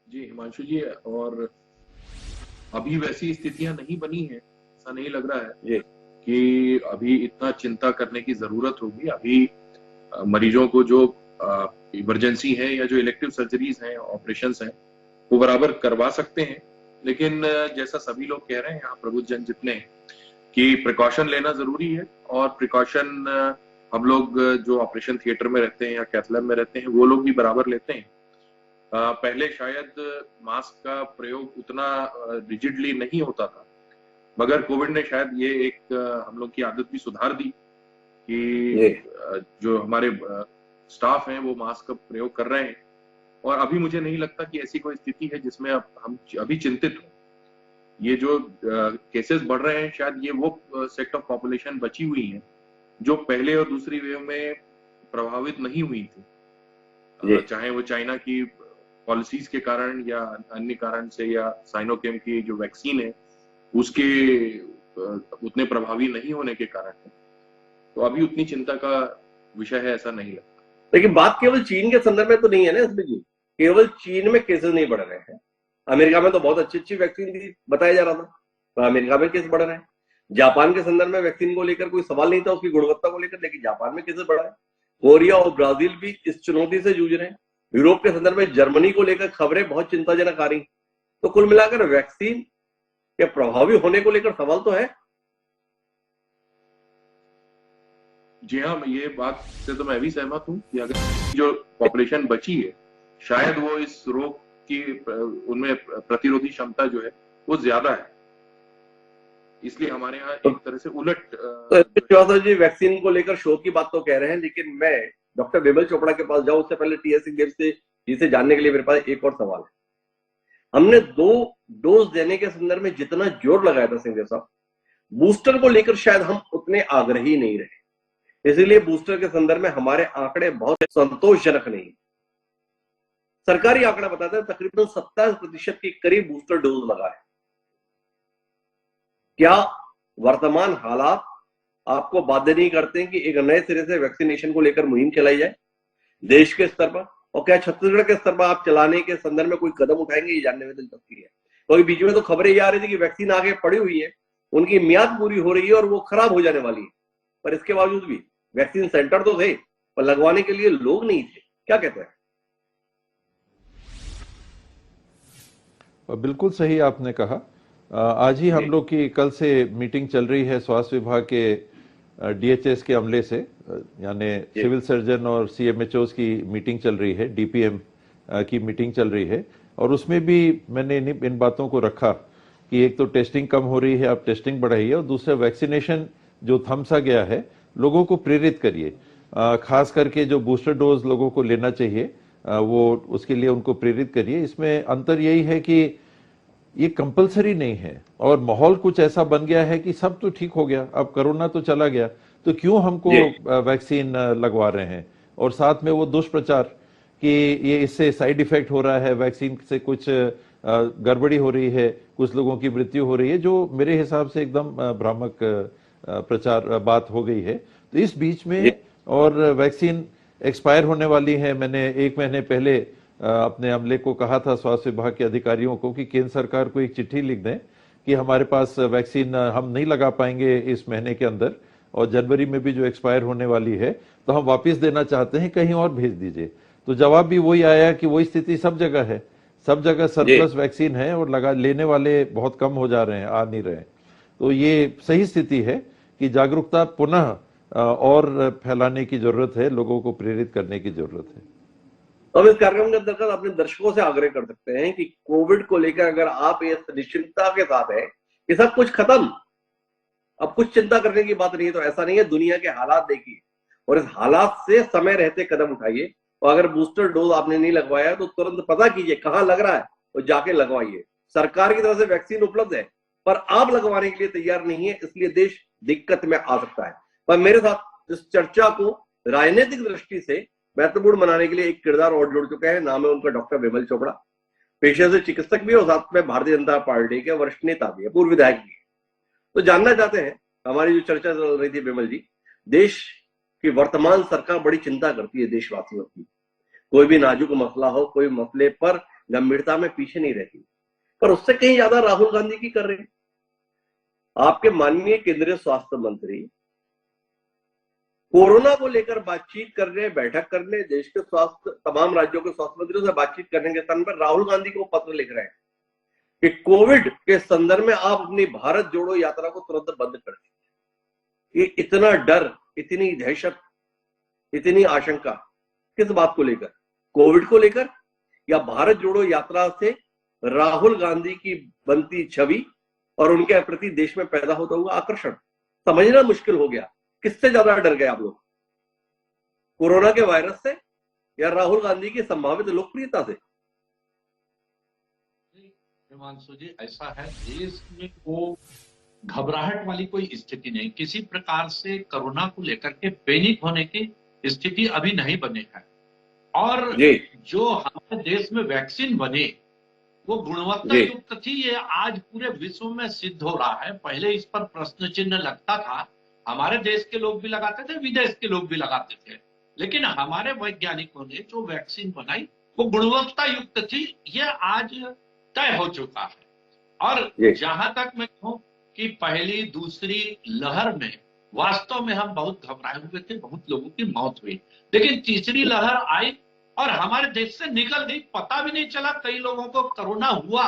जी हिमांशु जी, और अभी वैसी स्थितियां नहीं बनी है, ऐसा नहीं लग रहा है कि अभी इतना चिंता करने की जरूरत होगी। अभी मरीजों को जो इमरजेंसी है या जो इलेक्टिव सर्जरीज हैं, ऑपरेशंस हैं, वो बराबर करवा सकते हैं। लेकिन जैसा सभी लोग कह रहे हैं यहाँ प्रबुद्ध जन जितने, कि प्रिकॉशन लेना जरूरी है। और प्रिकॉशन हम लोग जो ऑपरेशन थिएटर में रहते हैं या कैथ लैब में रहते हैं वो लोग भी बराबर लेते हैं। पहले शायद मास्क का प्रयोग उतना रिजिडली नहीं होता था, मगर कोविड ने शायद ये एक हम लोग की आदत भी सुधार दी कि जो हमारे स्टाफ हैं वो मास्क का प्रयोग कर रहे हैं। और अभी मुझे नहीं लगता कि ऐसी कोई स्थिति है जिसमें अब हम अभी चिंतित हों। ये जो केसेस बढ़ रहे हैं, शायद ये वो सेक्ट ऑफ पॉपुलेशन बची हुई है जो पहले और दूसरी वेव में प्रभावित नहीं हुई थी, चाहे वो चाइना की पॉलिसीज के कारण या अन्य कारण से, या साइनोकेम की जो वैक्सीन है उसके उतने प्रभावी नहीं होने के कारण है। तो अभी उतनी चिंता का विषय है ऐसा नहीं लगता। लेकिन बात केवल चीन के संदर्भ में तो नहीं है ना इसमें जी, केवल चीन में केसेस नहीं बढ़ रहे हैं। अमेरिका में तो बहुत अच्छी वैक्सीन थी, बताया जा रहा था, तो अमेरिका में केस बढ़ रहे हैं। जापान के संदर्भ में वैक्सीन को लेकर कोई सवाल नहीं था, उसकी गुणवत्ता को लेकर, लेकिन जापान में केसेस बढ़ा है। कोरिया और ब्राजील भी इस चुनौती से जूझ रहे हैं। यूरोप के संदर्भ में जर्मनी को लेकर खबरें बहुत चिंताजनक आ रही। तो कुल मिलाकर वैक्सीन के प्रभावी होने को लेकर सवाल तो है। जी हाँ, ये बात से तो मैं भी सहमत हूँ कि अगर जो पॉपुलेशन बची है शायद वो इस रोग की उनमें प्रतिरोधी क्षमता जो है वो ज्यादा है, इसलिए हमारे यहाँ एक तरह से उलट तो जी वैक्सीन को लेकर शोध की बात तो कह रहे हैं, लेकिन मैं डॉक्टर विमल चोपड़ा के पास जाऊं उससे पहले TS सिंहदेव से जिसे जानने के लिए मेरे पास एक और सवाल है। हमने 2 डोज देने के संदर्भ में जितना जोर लगाया था सिंहदेव साहब, बूस्टर को लेकर शायद हम उतने आग्रही नहीं रहे, इसीलिए बूस्टर के संदर्भ में हमारे आंकड़े बहुत संतोषजनक नहीं। सरकारी आंकड़ा बताता है तकरीबन 27% के करीब बूस्टर डोज लगा है। क्या वर्तमान हालात आपको बाध्य नहीं करते हैं कि एक नए सिरे से वैक्सीनेशन को लेकर मुहिम चलाई जाए देश के स्तर पर? और क्या छत्तीसगढ़ के स्तर पर आप चलाने के संदर्भ में कोई कदम उठाएंगे? ये जानने में दिलचस्पी है, क्योंकि बीच में तो खबरें ये आ रही थी कि वैक्सीन आगे पड़ी हुई है, उनकी मियाद पूरी हो रही है और वो खराब हो जाने वाली है, पर इसके बावजूद भी वैक्सीन सेंटर तो थे पर लगवाने के लिए लोग नहीं थे। क्या कहते हैं? बिल्कुल सही आपने कहा। आज ही हम लोग की कल से मीटिंग चल रही है स्वास्थ्य विभाग के DHS के अमले से, यानी सिविल सर्जन और CMHOs की मीटिंग चल रही है, DPM की मीटिंग चल रही है, और उसमें भी मैंने इन बातों को रखा कि एक तो टेस्टिंग कम हो रही है, आप टेस्टिंग बढ़ाइए, और दूसरा वैक्सीनेशन जो थमसा गया है लोगों को प्रेरित करिए, खास करके जो बूस्टर डोज लोगों को लेना चाहिए वो उसके लिए उनको प्रेरित करिए। इसमें अंतर यही है कि ये कंपलसरी नहीं है और माहौल कुछ ऐसा बन गया है कि सब तो ठीक हो गया, अब कोरोना तो चला गया, तो क्यों हमको वैक्सीन लगवा रहे हैं। और साथ में वो दुष्प्रचार कि ये इससे साइड इफेक्ट हो रहा है, वैक्सीन से कुछ गड़बड़ी हो रही है, कुछ लोगों की मृत्यु हो रही है, जो मेरे हिसाब से एकदम भ्रामक प्रचार बात हो गई है। तो इस बीच में और वैक्सीन एक्सपायर होने वाली है। मैंने 1 महीने पहले अपने अमले को कहा था, स्वास्थ्य विभाग के अधिकारियों को, कि केंद्र सरकार को एक चिट्ठी लिख दें कि हमारे पास वैक्सीन हम नहीं लगा पाएंगे इस महीने के अंदर, और जनवरी में भी जो एक्सपायर होने वाली है, तो हम वापस देना चाहते हैं, कहीं और भेज दीजिए। तो जवाब भी वही आया कि वही स्थिति सब जगह है, सब जगह सरप्लस वैक्सीन है और लगा लेने वाले बहुत कम हो जा रहे हैं, आ नहीं रहे। तो ये सही स्थिति है कि जागरूकता पुनः और फैलाने की जरूरत है, लोगों को प्रेरित करने की जरूरत है। अब इस कार्यक्रम के अंतर्गत अपने दर्शकों से आग्रह कर सकते हैं कि कोविड को लेकर अगर आप ये निश्चिंतता के साथ है कि सब कुछ खत्म, अब कुछ चिंता करने की बात नहीं है, तो ऐसा नहीं है। दुनिया के हालात देखिए और इस हालात से समय रहते कदम उठाइए। और अगर बूस्टर डोज आपने नहीं लगवाया तो तुरंत पता कीजिए कहां लग रहा है और जाके लगवाइए। सरकार की तरफ से वैक्सीन उपलब्ध है पर आप लगवाने के लिए तैयार नहीं है, इसलिए देश दिक्कत में आ सकता है। पर मेरे साथ इस चर्चा को राजनीतिक दृष्टि से महत्वपूर्ण बनाने के लिए एक किरदार और जुड़ चुका है। नाम है उनका डॉक्टर विमल चोपड़ा। पेशे से चिकित्सक भी और साथ में भारतीय जनता पार्टी के वरिष्ठ नेता भी है, पूर्व विधायक भी है। तो जानना चाहते हैं, हमारी जो चर्चा चल रही थी विमल जी, देश की वर्तमान सरकार बड़ी चिंता करती है देशवासियों की। कोई भी नाजुक मसला हो, कोई मसले पर गंभीरता में पीछे नहीं रहती, पर उससे कहीं ज्यादा राहुल गांधी की कर रहे हैं। आपके माननीय केंद्रीय स्वास्थ्य मंत्री कोरोना को लेकर बातचीत करने, बैठक करने, देश के स्वास्थ्य तमाम राज्यों के स्थान मंत्रियों से बातचीत करने के स्थान पर राहुल गांधी को पत्र लिख रहे हैं कि कोविड के संदर्भ में आप अपनी भारत जोड़ो यात्रा को तुरंत बंद कर दीजिए। ये इतना डर, इतनी दहशत, इतनी आशंका किस बात को लेकर? कोविड को लेकर या भारत जोड़ो यात्रा से राहुल गांधी की बनती छवि और उनके प्रति देश में पैदा होता हुआ आकर्षण समझना मुश्किल हो गया। किससे ज्यादा डर गए आप लोग, कोरोना के वायरस से या राहुल गांधी की संभावित लोकप्रियता से? हिमांशु जी, ऐसा है, देश में वो घबराहट वाली कोई स्थिति नहीं, किसी प्रकार से कोरोना को लेकर के पैनिक होने की स्थिति अभी नहीं बनी है। और जो हमारे देश में वैक्सीन बने वो गुणवत्ता युक्त थी, ये आज पूरे विश्व में सिद्ध हो रहा है। पहले इस पर प्रश्न चिन्ह लगता था, हमारे देश के लोग भी लगाते थे, विदेश के लोग भी लगाते थे, लेकिन हमारे वैज्ञानिकों ने जो वैक्सीन बनाई वो गुणवत्ता युक्त थी, ये आज तय हो चुका है। और जहां तक मैं कहूं कि पहली दूसरी लहर में वास्तव में हम बहुत घबराए हुए थे, बहुत लोगों की मौत हुई, लेकिन तीसरी लहर आई और हमारे देश से निकल गई, पता भी नहीं चला। कई लोगों को कोरोना हुआ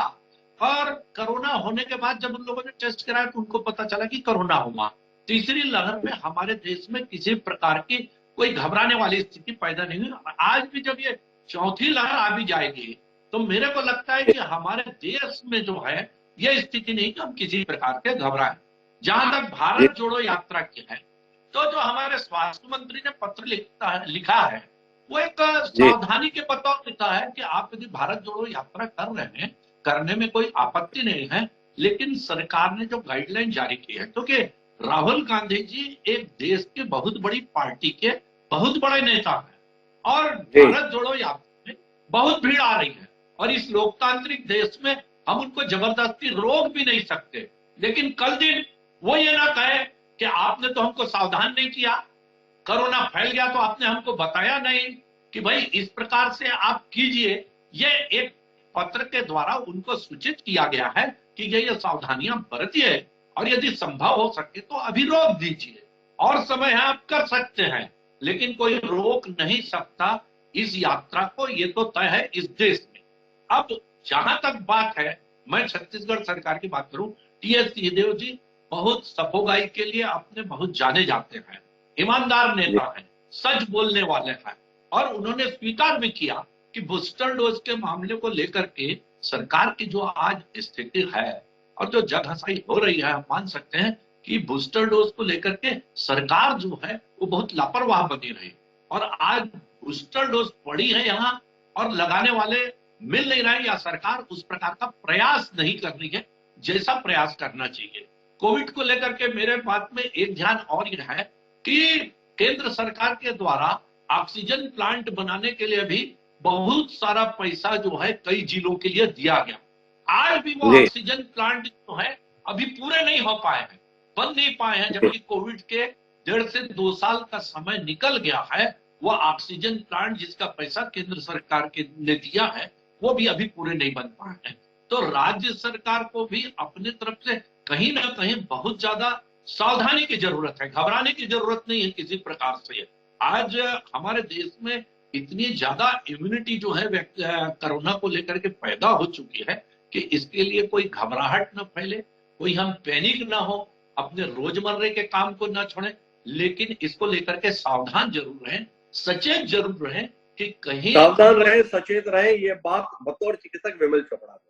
और कोरोना होने के बाद जब उन लोगों ने टेस्ट कराया तो उनको पता चला कि कोरोना हुआ। तीसरी लहर में हमारे देश में किसी प्रकार की कोई घबराने वाली स्थिति पैदा नहीं हुई। आज भी जब ये चौथी लहर आ भी जाएगी तो मेरे को लगता है कि हमारे देश में जो है ये स्थिति नहीं कि हम किसी प्रकार के घबराएं। जहां तक भारत जोड़ो यात्रा की है, तो जो हमारे स्वास्थ्य मंत्री ने पत्र लिखा है वो एक सावधानी के बतौर लिखा है कि आप यदि भारत जोड़ो यात्रा कर रहे हैं, करने में कोई आपत्ति नहीं है, लेकिन सरकार ने जो गाइडलाइन जारी की है, क्योंकि राहुल गांधी जी एक देश के बहुत बड़ी पार्टी के बहुत बड़े नेता हैं और भारत जोड़ो यात्रा में बहुत भीड़ आ रही है और इस लोकतांत्रिक देश में हम उनको जबरदस्ती रोक भी नहीं सकते। लेकिन कल दिन वो ये ना कहे कि आपने तो हमको सावधान नहीं किया, कोरोना फैल गया तो आपने हमको बताया नहीं कि भाई इस प्रकार से आप कीजिए। ये एक पत्र के द्वारा उनको सूचित किया गया है कि ये सावधानियां बरतिए और यदि संभव हो सके तो अभी रोक दीजिए, और समय है आप कर सकते हैं, लेकिन कोई रोक नहीं सकता इस यात्रा को, ये तो तय है इस देश में। अब जहां तक बात है, मैं छत्तीसगढ़ सरकार की बात करूं, टीएस सिंहदेव जी बहुत सफोगाई के लिए अपने बहुत जाने जाते हैं, ईमानदार नेता हैं, सच बोलने वाले हैं, और उन्होंने स्वीकार भी किया कि बूस्टर डोज के मामले को लेकर के सरकार की जो आज स्थिति है और जो जगहसाई हो रही है, हम मान सकते हैं कि बूस्टर डोज को लेकर के सरकार जो है वो बहुत लापरवाह बनी रही और आज बूस्टर डोज पड़ी है यहाँ और लगाने वाले मिल नहीं रहे, या सरकार उस प्रकार का प्रयास नहीं कर रही है जैसा प्रयास करना चाहिए। कोविड को लेकर के मेरे बात में एक ध्यान और यह है कि केंद्र सरकार के द्वारा ऑक्सीजन प्लांट बनाने के लिए भी बहुत सारा पैसा जो है कई जिलों के लिए दिया गया। आज भी वो ऑक्सीजन प्लांट जो है अभी पूरे नहीं हो पाए हैं, बन नहीं पाए हैं, जबकि कोविड के 1.5 से 2 साल का समय निकल गया है। वो ऑक्सीजन प्लांट जिसका पैसा केंद्र सरकार के ने दिया है वो भी अभी पूरे नहीं बन पाए हैं। तो राज्य सरकार को भी अपने तरफ से कहीं ना कहीं बहुत ज्यादा सावधानी की जरूरत है, घबराने की जरूरत नहीं है किसी प्रकार से। आज हमारे देश में इतनी ज्यादा इम्यूनिटी जो है कोरोना को लेकर के पैदा हो चुकी है कि इसके लिए कोई घबराहट न फैले, कोई हम पैनिक ना हो, अपने रोजमर्रे के काम को ना छोड़ें, लेकिन इसको लेकर के सावधान जरूर रहें, सचेत जरूर रहें कि कहीं सावधान रहे, सचेत रहे। ये बात बतौर चिकित्सक विमल चोपड़ा,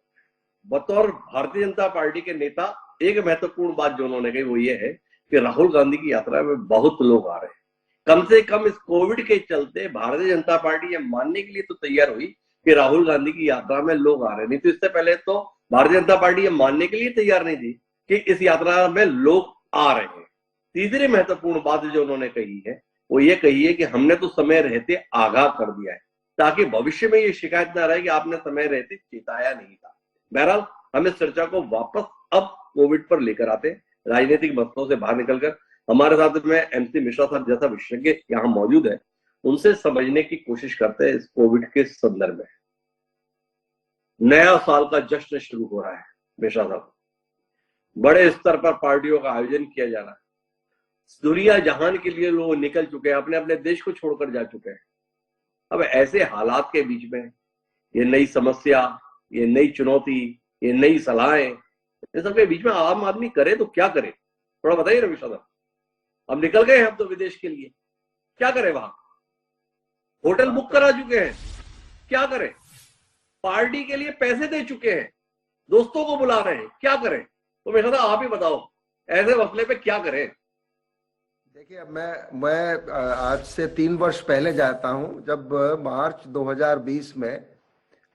बतौर भारतीय जनता पार्टी के नेता, एक महत्वपूर्ण बात जो उन्होंने कही वो ये है कि राहुल गांधी की यात्रा में बहुत लोग आ रहे हैं। कम से कम इस कोविड के चलते भारतीय जनता पार्टी ये मानने के लिए तो तैयार हुई कि राहुल गांधी की यात्रा में लोग आ रहे हैं, नहीं तो इससे पहले तो भारतीय जनता पार्टी ये मानने के लिए तैयार नहीं थी कि इस यात्रा में लोग आ रहे हैं। तीसरी महत्वपूर्ण बात जो उन्होंने कही है वो ये कही है कि हमने तो समय रहते आगाह कर दिया है ताकि भविष्य में ये शिकायत ना रहे कि आपने समय रहते चेताया नहीं था। बहरहाल हम इस चर्चा को वापस अब कोविड पर लेकर आते हैं, राजनीतिक मसलों से बाहर निकलकर। हमारे साथ में MC मिश्रा साहब जैसा विशेषज्ञ यहाँ मौजूद है, उनसे समझने की कोशिश करते हैं इस कोविड के संदर्भ में। नया साल का जश्न शुरू हो रहा है मिश्रा साहब, बड़े स्तर पर पार्टियों का आयोजन किया जा रहा है, दुनिया जहान के लिए लोग निकल चुके हैं, अपने अपने देश को छोड़कर जा चुके हैं। अब ऐसे हालात के बीच में ये नई समस्या, ये नई चुनौती, ये नई सलाहें, इन सबके बीच में आम आदमी करे तो क्या करे, थोड़ा बताइए रमेश साहब। अब निकल गए हम तो विदेश के लिए, क्या करें? वहां होटल बुक करा चुके हैं, क्या करें? पार्टी के लिए पैसे दे चुके हैं, दोस्तों को बुला रहे हैं, क्या करें? तो मेरे साथ आप ही बताओ ऐसे मसले पे क्या करें। देखिए, अब मैं आज से 3 वर्ष पहले जाता हूं, जब मार्च 2020 में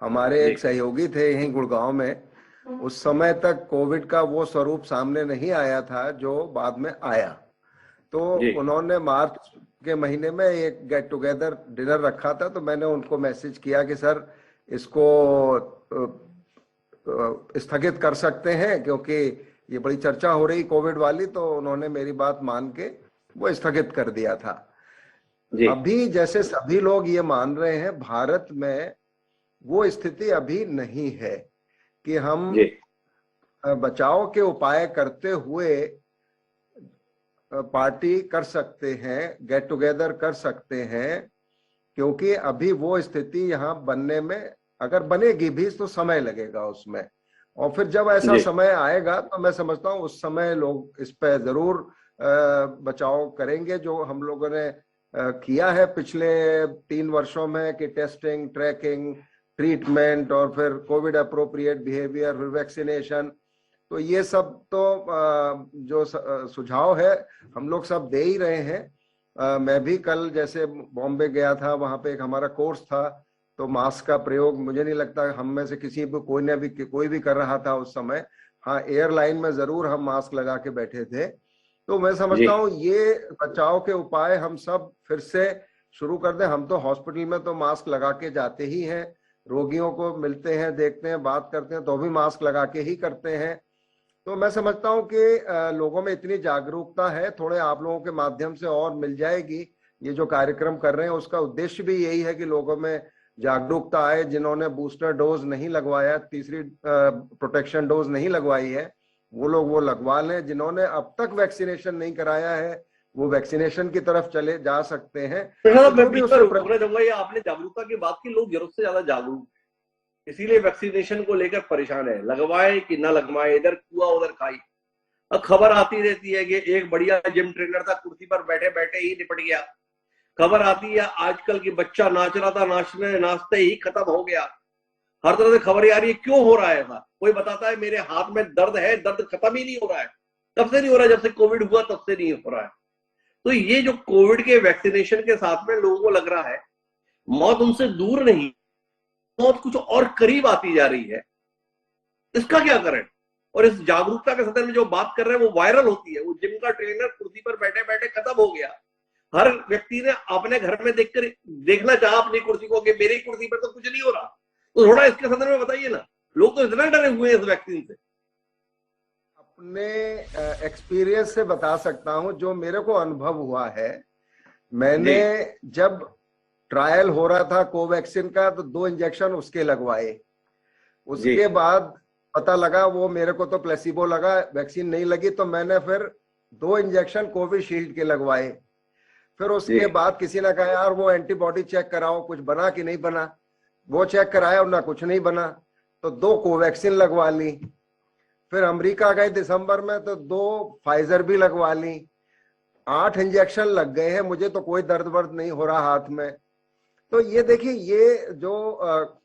हमारे एक सहयोगी थे यहीं गुड़गांव में। उस समय तक कोविड का वो स्वरूप सामने नहीं आया था जो बाद में आया। तो उन्होंने मार्च के महीने में एक गेट टुगेदर डिनर रखा था, तो मैंने उनको मैसेज किया कि सर इसको स्थगित कर सकते हैं क्योंकि ये बड़ी चर्चा हो रही कोविड वाली। तो उन्होंने मेरी बात मान के वो स्थगित कर दिया था। अभी जैसे सभी लोग ये मान रहे हैं, भारत में वो स्थिति अभी नहीं है कि हम बचाव के उपाय करते हुए पार्टी कर सकते हैं, गेट टुगेदर कर सकते हैं, क्योंकि अभी वो स्थिति यहाँ बनने में, अगर बनेगी भी तो समय लगेगा उसमें। और फिर जब ऐसा समय आएगा तो मैं समझता हूँ उस समय लोग इस पे जरूर बचाव करेंगे, जो हम लोगों ने किया है पिछले 3 वर्षों में कि टेस्टिंग, ट्रैकिंग, ट्रीटमेंट और फिर कोविड अप्रोप्रिएट बिहेवियर, फिर वैक्सीनेशन। तो ये सब तो जो सुझाव है हम लोग सब दे ही रहे हैं। मैं भी कल जैसे बॉम्बे गया था, वहां पे एक हमारा कोर्स था, तो मास्क का प्रयोग मुझे नहीं लगता हम में से किसी भी कोई भी कर रहा था उस समय। हाँ, एयरलाइन में जरूर हम मास्क लगा के बैठे थे। तो मैं समझता हूँ ये बचाव के उपाय हम सब फिर से शुरू कर दें। हम तो हॉस्पिटल में तो मास्क लगा के जाते ही हैं, रोगियों को मिलते हैं, देखते हैं, बात करते हैं तो भी मास्क लगा के ही करते हैं। तो मैं समझता हूँ कि लोगों में इतनी जागरूकता है, थोड़े आप लोगों के माध्यम से और मिल जाएगी। ये जो कार्यक्रम कर रहे हैं उसका उद्देश्य भी यही है कि लोगों में जागरूकता आए। जिन्होंने बूस्टर डोज नहीं लगवाया, तीसरी प्रोटेक्शन डोज नहीं लगवाई है, वो लोग वो लगवा लें। जिन्होंने अब तक वैक्सीनेशन नहीं कराया है वो वैक्सीनेशन की तरफ चले जा सकते हैं। आपने जागरूकता की बात की, लोग जरूरत से ज्यादा जागरूक, इसीलिए वैक्सीनेशन को लेकर परेशान है, लगवाए कि ना लगवाए, इधर कुआ उधर खाई। अब खबर आती रहती है कि एक बढ़िया जिम ट्रेनर था, कुर्सी पर बैठे बैठे ही निपट गया। खबर आती है आजकल की बच्चा नाच रहा था, नाचते ही खत्म हो गया। हर तरह से खबर आ रही है, क्यों हो रहा है ऐसा? कोई बताता है मेरे हाथ में दर्द है, दर्द खत्म ही नहीं हो रहा है। कब से नहीं हो रहा है? जब से कोविड हुआ तब से नहीं हो रहा है। तो ये जो कोविड के वैक्सीनेशन के साथ में लोगों को लग रहा है मौत उनसे दूर नहीं, मौत कुछ और करीब आती जा रही है, इसका क्या करें? और इस जागरूकता के संदर्भ में जो बात कर रहे हैं वो वायरल होती है। वो जिम का ट्रेनर कुर्सी पर बैठे बैठे खत्म हो गया। हर व्यक्ति ने अपने घर में देखना चाहा अपनी कुर्सी को कि मेरी कुर्सी पर तो कुछ नहीं हो रहा। तो थोड़ा इसके संदर्भ में बताइए ना, लोग तो इतना डरे हुए हैं इस वैक्सीन से। अपने एक्सपीरियंस से बता सकता हूं, जो मेरे को अनुभव हुआ है। मैंने जब ट्रायल हो रहा था कोवैक्सीन का तो 2 इंजेक्शन उसके लगवाए। उसके बाद पता लगा, वो मेरे को तो प्लेसिबो लगा, वैक्सीन नहीं लगी, तो मैंने फिर 2 इंजेक्शन कोविशील्ड के लगवाए। फिर उसके बाद किसी ने कहा यार वो एंटीबॉडी चेक कराओ, कुछ बना कि नहीं बना। वो चेक कराया और ना कुछ नहीं बना, तो 2 कोवैक्सीन लगवा ली। फिर अमेरिका गए दिसंबर में, तो 2 फाइजर भी लगवा ली। 8 इंजेक्शन लग गए हैं, मुझे तो कोई दर्द वर्द नहीं हो रहा हाथ में। तो ये देखिए, ये जो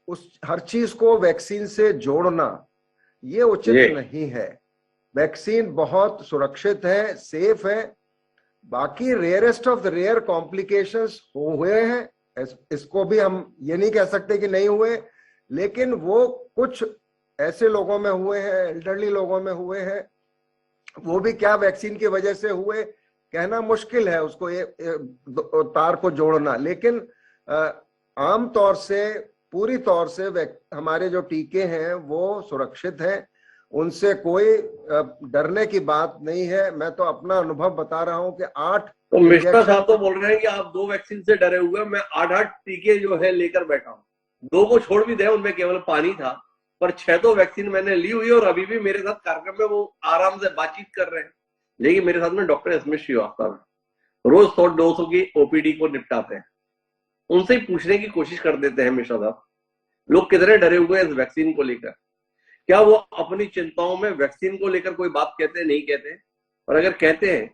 उस हर चीज को वैक्सीन से जोड़ना ये उचित नहीं है। वैक्सीन बहुत सुरक्षित है, सेफ है। बाकी rarest of the rare complications हुए हैं, इसको भी हम ये नहीं कह सकते कि नहीं हुए, लेकिन वो कुछ ऐसे लोगों में हुए हैं, एल्डरली लोगों में हुए हैं। वो भी क्या वैक्सीन की वजह से हुए कहना मुश्किल है, उसको ये तार को जोड़ना। लेकिन आम तौर से, पूरी तौर से हमारे जो टीके हैं वो सुरक्षित हैं, उनसे कोई डरने की बात नहीं है। मैं तो अपना अनुभव बता रहा हूं कि 8 तो मिश्रा साहब तो बोल रहे हैं कि आप 2 वैक्सीन से डरे हुए हैं। मैं 8 टीके जो है लेकर बैठा हूँ। 2 को छोड़ भी दे, उनमें केवल पानी था, पर 6 तो वैक्सीन मैंने ली हुई है। और अभी भी मेरे साथ कार्यक्रम में वो आराम से बातचीत कर रहे हैं। लेकिन मेरे साथ में डॉक्टर स्मिथ श्रीवास्तव रोज 100-200 की ओपीडी को निपटाते हैं। उनसे ही पूछने की कोशिश कर देते हैं मिश्रा साहब, लोग कितने डरे हुए हैं इस वैक्सीन को लेकर? क्या वो अपनी चिंताओं में वैक्सीन को लेकर कोई बात कहते नहीं कहते? और अगर कहते हैं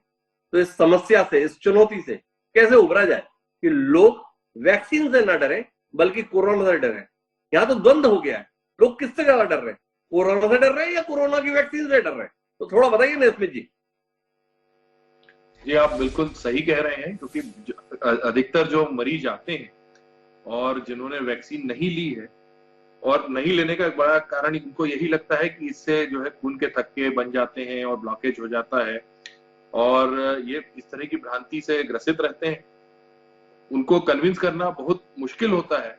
तो इस समस्या से, इस चुनौती से कैसे उभरा जाए कि लोग वैक्सीन से ना डरे बल्कि कोरोना से डरे? यहाँ तो द्वंद्व हो गया है। लोग किससे ज्यादा डर रहे हैं? कोरोना से डर रहे हैं या कोरोना की वैक्सीन से डर रहे हैं? तो थोड़ा बताइए ना स्मिथ जी। जी आप बिल्कुल सही कह रहे हैं, क्योंकि अधिकतर जो मरीज आते हैं और जिन्होंने वैक्सीन नहीं ली है, और नहीं लेने का एक बड़ा कारण इनको यही लगता है कि इससे जो है खून के थक्के बन जाते हैं और ब्लॉकेज हो जाता है, और ये इस तरह की भ्रांति से ग्रसित रहते हैं। उनको कन्विंस करना बहुत मुश्किल होता है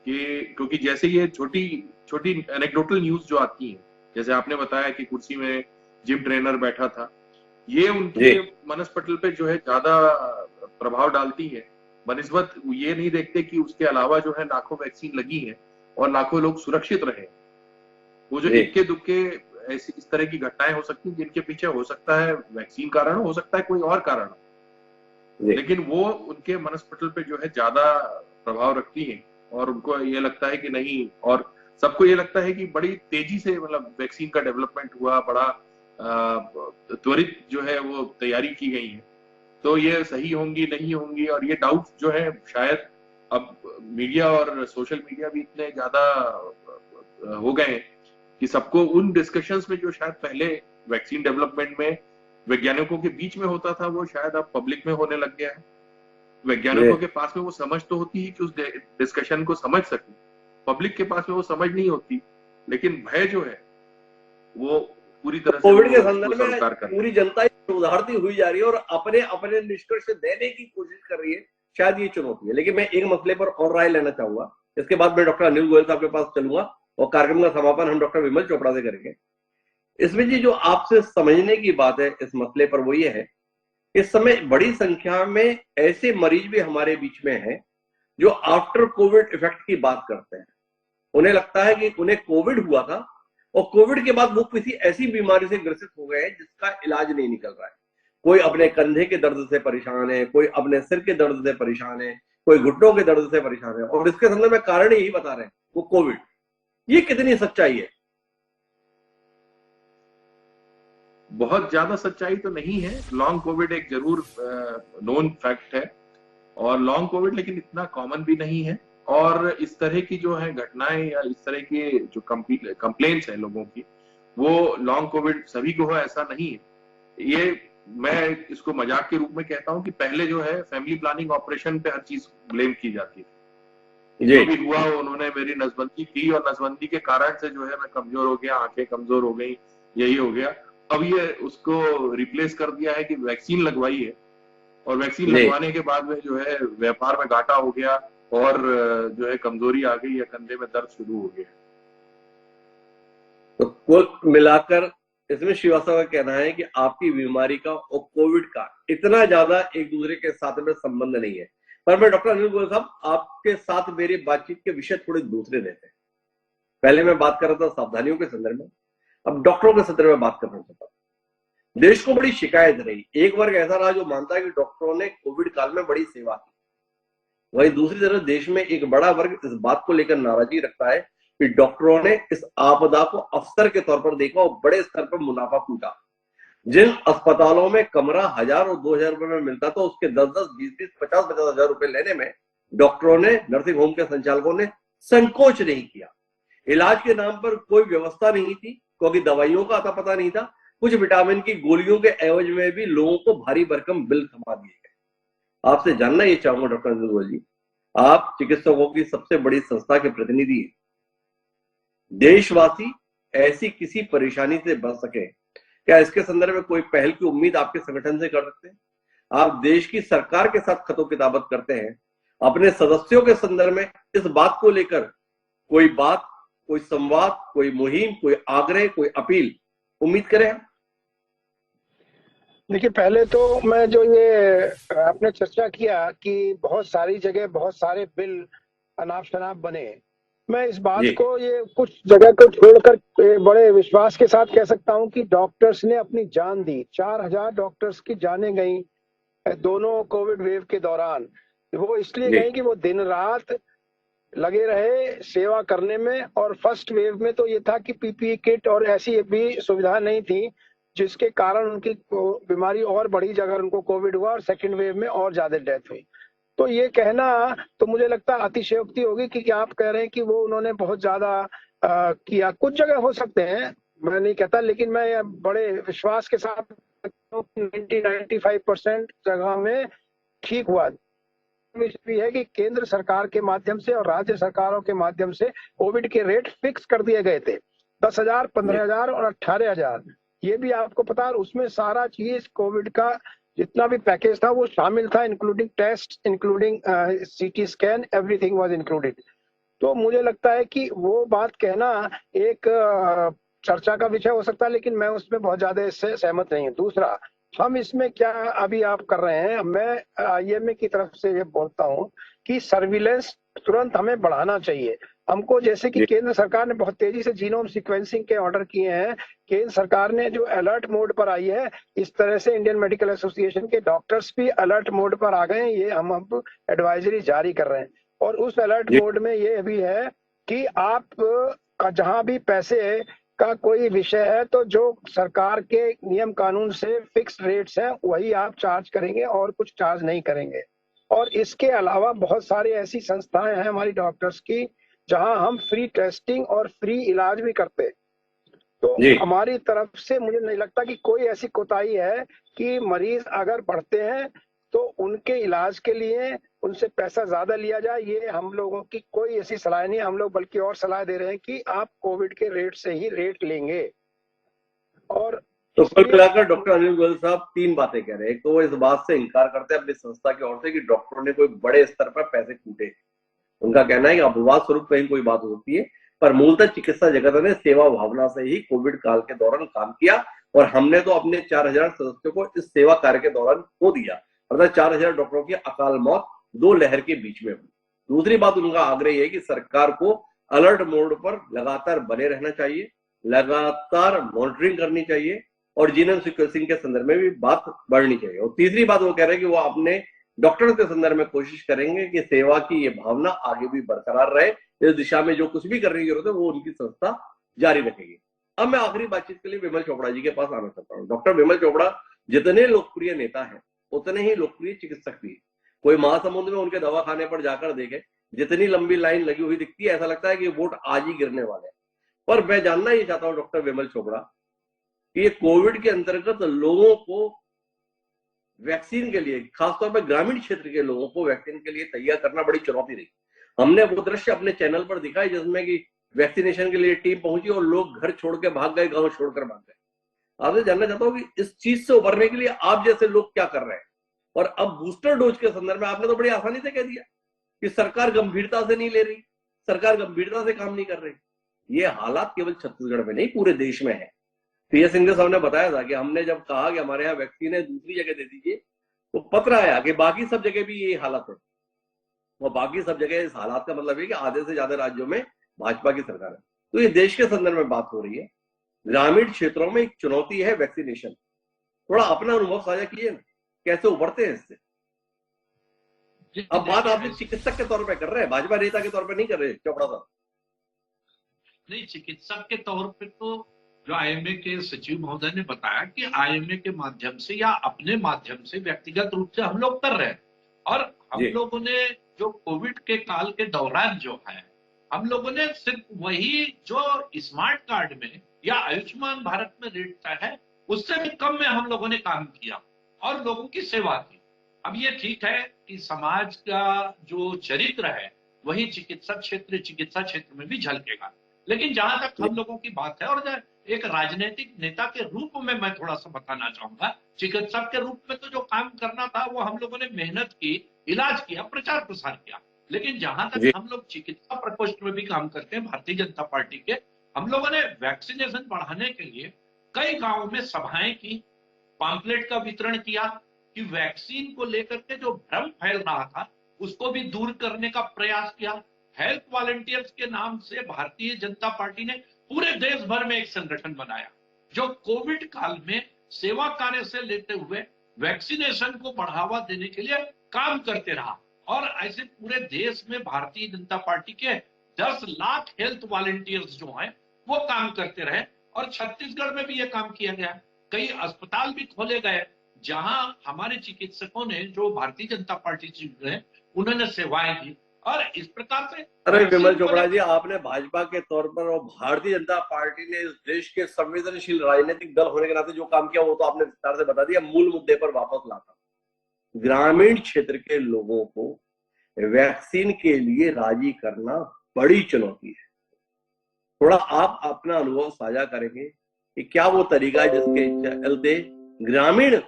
कि, क्योंकि जैसे ये छोटी छोटी एनेक्डोटल न्यूज जो आती है, जैसे आपने बताया कि कुर्सी में जिम ट्रेनर बैठा था, ये उनके मनस्पटल पे जो है ज्यादा प्रभाव डालती है, बनिस्बत ये नहीं देखते कि उसके अलावा जो है लाखों वैक्सीन लगी है और लाखों लोग सुरक्षित रहे। वो जो इक्के दुक्के ऐसी इस तरह की घटनाएं हो सकती हैं जिनके पीछे हो सकता है वैक्सीन कारण, हो सकता है कोई और कारण, लेकिन वो उनके मनस्पटल पे जो है ज्यादा प्रभाव रखती है। और उनको ये लगता है कि नहीं, और सबको ये लगता है कि बड़ी तेजी से मतलब वैक्सीन का डेवलपमेंट हुआ, बड़ा त्वरित जो है वो तैयारी की गई है, तो ये सही होंगी नहीं होंगी। और ये डाउट जो है शायद अब मीडिया और सोशल मीडिया भी इतने ज्यादा हो गए हैं कि सबको उन डिस्कशंस में जो शायद पहले वैक्सीन डेवलपमेंट में वैज्ञानिकों के बीच में होता था, वो शायद अब पब्लिक में होने लग गया है। वैज्ञानिकों के पास में वो समझ तो होती है कि उस डिस्कशन को समझ सके, पब्लिक के पास में वो समझ नहीं होती, लेकिन भय जो है वो पूरी तरह से कोविड के संदर्भ में पूरी जनता उधारती हुई जा रही है और अपने अपने निष्कर्ष देने की कोशिश कर रही है। शायद ये चुनौती है। लेकिन मैं एक मसले पर और राय लेना चाहूंगा, इसके बाद मैं डॉक्टर अनिल गोयल साहब के पास चलूंगा और कार्यक्रम का समापन हम डॉक्टर विमल चोपड़ा से करेंगे। इसमें जी जो आपसे समझने की बात है इस मसले पर वो ये है, इस समय बड़ी संख्या में ऐसे मरीज भी हमारे बीच में हैं जो आफ्टर कोविड इफेक्ट की बात करते हैं। उन्हें लगता है कि उन्हें कोविड हुआ था और कोविड के बाद वो किसी ऐसी बीमारी से ग्रसित हो गए हैं जिसका इलाज नहीं निकल रहा है। कोई अपने कंधे के दर्द से परेशान है, कोई अपने सिर के दर्द से परेशान है, कोई घुटनों के दर्द से परेशान है, और इसके संदर्भ में कारण यही बता रहे हैं वो कोविड। ये कितनी सच्चाई है? बहुत ज्यादा सच्चाई तो नहीं है। लॉन्ग कोविड एक जरूर नोन फैक्ट है, और लॉन्ग कोविड लेकिन इतना कॉमन भी नहीं है। और इस तरह की जो है घटनाएं या इस तरह की जो कंप्लेंट्स है लोगों की, वो लॉन्ग कोविड सभी को हो ऐसा नहीं है। ये मैं इसको मजाक के रूप में कहता हूं कि पहले जो है फैमिली प्लानिंग ऑपरेशन पे हर चीज ब्लेम की जाती थी। जो भी हुआ उन्होंने मेरी नसबंदी की और नसबंदी के कारण से जो है मैं कमजोर हो गया, आंखें कमजोर हो गई, यही हो गया। अब ये उसको रिप्लेस कर दिया है कि वैक्सीन लगवाई है, और वैक्सीन लगवाने के बाद में जो है व्यापार में घाटा हो गया और जो है कमजोरी आ गई या कंधे में दर्द शुरू हो गया। तो कुल मिलाकर इसमें श्रीवास्तव का कहना है कि आपकी बीमारी का और कोविड का इतना ज्यादा एक दूसरे के साथ में संबंध नहीं है। पर मैं डॉक्टर अनिल गोयल साहब आपके साथ मेरी बातचीत के विषय थोड़े दूसरे रहते हैं। पहले मैं बात कर रहा था सावधानियों के संदर्भ में, अब डॉक्टरों के संदर्भ में बात करना चाहता हूं। देश को बड़ी शिकायत रही, एक वर्ग ऐसा रहा जो मानता है कि डॉक्टरों ने कोविड काल में बड़ी सेवा की, वहीं दूसरी तरफ देश में एक बड़ा वर्ग इस बात को लेकर नाराजगी रखता है कि डॉक्टरों ने इस आपदा को अवसर के तौर पर देखा और बड़े स्तर पर मुनाफा कूटा। जिन अस्पतालों में कमरा 1000 और 2000 रुपए में मिलता था, उसके 10-10, 20-20, 50-50 हजार रुपए लेने में डॉक्टरों ने, नर्सिंग होम के संचालकों ने संकोच नहीं किया। इलाज के नाम पर कोई व्यवस्था नहीं थी, क्योंकि दवाइयों का अता पता नहीं था। कुछ विटामिन की गोलियों के एवज में भी लोगों को भारी भरकम बिल थमा दिए गए। आपसे जानना ये चाहूंगा डॉक्टर अनिल जी, आप चिकित्सकों की सबसे बड़ी संस्था के प्रतिनिधि हैं, देशवासी ऐसी किसी परेशानी से बच सके, क्या इसके संदर्भ में कोई पहल की उम्मीद आपके संगठन से कर सकते हैं? आप देश की सरकार के साथ खतो किताबत करते हैं, अपने सदस्यों के संदर्भ में इस बात को लेकर कोई बात, कोई संवाद, कोई मुहिम, कोई आग्रह, कोई अपील उम्मीद करें? देखिए, पहले तो मैं जो ये आपने चर्चा किया कि बहुत सारी जगह बहुत सारे बिल अनाप शनाप बने, मैं इस बात को, ये कुछ जगह को छोड़कर बड़े विश्वास के साथ कह सकता हूं कि डॉक्टर्स ने अपनी जान दी। 4000 डॉक्टर्स की जानें गई दोनों कोविड वेव के दौरान। वो इसलिए गई कि वो दिन रात लगे रहे सेवा करने में। और फर्स्ट वेव में तो ये था कि पीपीई किट और ऐसी भी सुविधा नहीं थी, जिसके कारण उनकी बीमारी और बढ़ी, अगर उनको कोविड हुआ, और सेकंड वेव में और ज्यादा डेथ हुई। तो ये कहना तो मुझे लगता है अतिशयोक्ति होगी कि आप कह रहे हैं कि वो उन्होंने बहुत ज्यादा किया। कुछ जगह हो सकते हैं, मैं नहीं कहता, लेकिन मैं बड़े विश्वास के साथ 90-95% जगह में ठीक हुआ भी है कि केंद्र सरकार के माध्यम से और राज्य सरकारों के माध्यम से कोविड के रेट फिक्स कर दिए गए थे, 10,000, 15,000 और 18,000। ये भी आपको पता है, उसमें सारा चीज कोविड का जितना भी पैकेज था वो शामिल था, including test, including CT scan, everything was included. तो मुझे लगता है कि वो बात कहना एक चर्चा का विषय हो सकता है, लेकिन मैं उसमें बहुत ज्यादा इससे सहमत नहीं हूँ। दूसरा, हम इसमें क्या अभी आप कर रहे हैं, मैं IMA की तरफ से ये बोलता हूँ कि सर्विलेंस तुरंत हमें बढ़ाना चाहिए हमको। जैसे कि केंद्र सरकार ने बहुत तेजी से जीनोम सीक्वेंसिंग के ऑर्डर किए हैं, केंद्र सरकार ने जो अलर्ट मोड पर आई है, इस तरह से इंडियन मेडिकल एसोसिएशन के डॉक्टर्स भी अलर्ट मोड पर आ गए हैं। ये हम अब एडवाइजरी जारी कर रहे हैं। और उस अलर्ट मोड में ये भी है कि आप जहां भी पैसे का कोई विषय है, तो जो सरकार के नियम कानून से फिक्स रेट्स हैं वही आप चार्ज करेंगे और कुछ चार्ज नहीं करेंगे। और इसके अलावा बहुत सारी ऐसी संस्थाएं हैं हमारी डॉक्टर्स की, जहां हम फ्री टेस्टिंग और फ्री इलाज भी करते। तो हमारी तरफ से मुझे नहीं लगता कि कोई ऐसी कोताही है कि मरीज अगर बढ़ते हैं तो उनके इलाज के लिए उनसे पैसा ज्यादा लिया जाए। ये हम लोगों की कोई ऐसी सलाह नहीं है। हम लोग बल्कि और सलाह दे रहे हैं कि आप कोविड के रेट से ही रेट लेंगे। और तो कुल मिलाकर डॉक्टर अनिल गोयल साहब 3 बातें कह रहे हैं। एक तो वो इस बात से इनकार करते हैं अपनी संस्था की ओर से कि डॉक्टरों ने कोई बड़े स्तर पर पैसे कूटे। उनका कहना है कि अपवाद स्वरूप कहीं कोई बात होती है, पर मूलतः चिकित्सा जगत ने सेवा भावना से ही कोविड काल के दौरान काम किया, और हमने तो अपने 4000 सदस्यों को इस सेवा कार्य के दौरान खो दिया। अर्थात 4000 डॉक्टरों की अकाल मौत 2 लहर के बीच में हुई। दूसरी बात उनका आग्रह है कि सरकार को अलर्ट मोड पर लगातार बने रहना चाहिए, लगातार मॉनिटरिंग करनी चाहिए, और जीनोम सीक्वेंसिंग के संदर्भ में भी बात बढ़नी चाहिए। और तीसरी बात वो कह रहे हैं कि वो अपने डॉक्टर्स के संदर्भ में कोशिश करेंगे कि सेवा की ये भावना आगे भी बरकरार रहे। इस दिशा में जो कुछ भी करने की जरूरत है वो उनकी संस्था जारी रखेगी। अब मैं आखिरी बातचीत के लिए विमल चोपड़ा जी के पास आना चाहता हूँ। डॉक्टर विमल चोपड़ा जितने लोकप्रिय नेता हैं उतने ही लोकप्रिय चिकित्सक भी। कोई महासमुंद में उनके दवाखाने पर जाकर देखे, जितनी लंबी लाइन लगी हुई दिखती है, ऐसा लगता है कि वोट आज ही गिरने वाले हैं। पर मैं जानना ये चाहता हूं डॉक्टर विमल चोपड़ा कि ये कोविड के अंतर्गत लोगों को वैक्सीन के लिए, खासतौर पर ग्रामीण क्षेत्र के लोगों को वैक्सीन के लिए तैयार करना बड़ी चुनौती रही। हमने वो दृश्य अपने चैनल पर दिखाई जिसमें कि वैक्सीनेशन के लिए टीम पहुंची और लोग घर छोड़ के भाग गए, गांव छोड़कर भाग गए। आपसे जानना चाहता हूं कि इस चीज से उभरने के लिए आप जैसे लोग क्या कर रहे हैं। और अब बूस्टर डोज के संदर्भ में आपने तो बड़ी आसानी से कह दिया कि सरकार गंभीरता से नहीं ले रही, सरकार गंभीरता से काम नहीं कर रही। ये हालात केवल छत्तीसगढ़ में नहीं, पूरे देश में है। PS सिंघदेव साहब ने बताया था कि हमने जब कहा कि हमारे यहाँ वैक्सीन है, दूसरी जगह दे दीजिए, तो पत्र आया कि बाकी सब जगह भी ये हालात है। और बाकी सब जगह इस हालात का मतलब है कि आधे से ज्यादा राज्यों में भाजपा की सरकार है। तो ये देश के संदर्भ में बात हो रही है। ग्रामीण क्षेत्रों में एक चुनौती है वैक्सीनेशन। थोड़ा अपना अनुभव साझा कीजिए ना, कैसे उभरते हैं इससे। अब बात आपने चिकित्सक के तौर पे कर रहे हैं, भाजपा नेता के तौर पे नहीं कर रहे चोपड़ा साहब। नहीं, चिकित्सक के तौर पे तो जो आईएमए के सचिव महोदय ने बताया कि आईएमए के माध्यम से या अपने माध्यम से व्यक्तिगत रूप से हम लोग कर रहे हैं। और हम लोगों ने जो कोविड के काल के दौरान जो है, हम लोगों ने सिर्फ वही जो स्मार्ट कार्ड में या आयुष्मान भारत में रेट तय है उससे भी कम में हम लोगों ने काम किया और लोगों की सेवा की। अब ये ठीक है कि समाज का जो चरित्र है वही चिकित्सा क्षेत्र में भी झलकेगा, लेकिन जहां तक हम लोगों की बात है, और एक राजनीतिक नेता के रूप में मैं थोड़ा सा बताना चाहूंगा, चिकित्सक के रूप में तो जो काम करना था वो हम लोगों ने मेहनत की, इलाज किया, प्रचार प्रसार किया। लेकिन जहां तक हम लोग चिकित्सा प्रकोष्ठ में भी काम करते हैं भारतीय जनता पार्टी के, हम लोगों ने वैक्सीनेशन बढ़ाने के लिए कई गांवों में सभाएं की, पॉम्पलेट का वितरण किया कि वैक्सीन को लेकर के जो भ्रम फैल रहा था उसको भी दूर करने का प्रयास किया। हेल्थ वॉलंटियर्स के नाम से भारतीय जनता पार्टी ने पूरे देश भर में एक संगठन बनाया जो कोविड काल में सेवा कार्य से लेते हुए वैक्सीनेशन को बढ़ावा देने के लिए काम करते रहा। और ऐसे पूरे देश में भारतीय जनता पार्टी के 10 लाख हेल्थ वॉलंटियर्स जो हैं वो काम करते रहे। और छत्तीसगढ़ में भी ये काम किया गया, कई अस्पताल भी खोले गए जहां हमारे चिकित्सकों ने जो भारतीय जनता पार्टी से जुड़े उन्होंने सेवाएं दी। और इस प्रकार से अरे विमल चोपड़ा जी, आपने भाजपा के तौर पर और भारतीय जनता पार्टी ने इस देश के संवेदनशील राजनीतिक दल होने के नाते जो काम किया वो तो आपने विस्तार से बता दिया। मूल मुद्दे पर वापस लाता, ग्रामीण क्षेत्र के लोगों को वैक्सीन के लिए राजी करना बड़ी चुनौती है। थोड़ा आप अपना अनुभव साझा करेंगे कि क्या वो तरीका है जिसके चलते ग्रामीण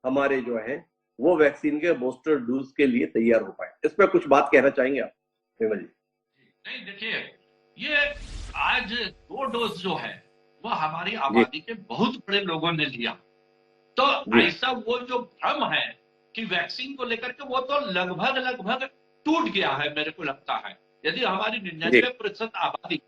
हमारे जो है वो वैक्सीन के बूस्टर डोज के लिए तैयार हो पाए। इस पर कुछ बात कहना चाहेंगे आप विमल जी? नहीं, देखिए, ये आज 2 डोज जो है वो हमारी आबादी के बहुत बड़े लोगों ने लिया। तो ऐसा वो जो भ्रम है कि वैक्सीन को लेकर के, वो तो लगभग टूट गया है मेरे को लगता है। यदि हमारी 99% आबादी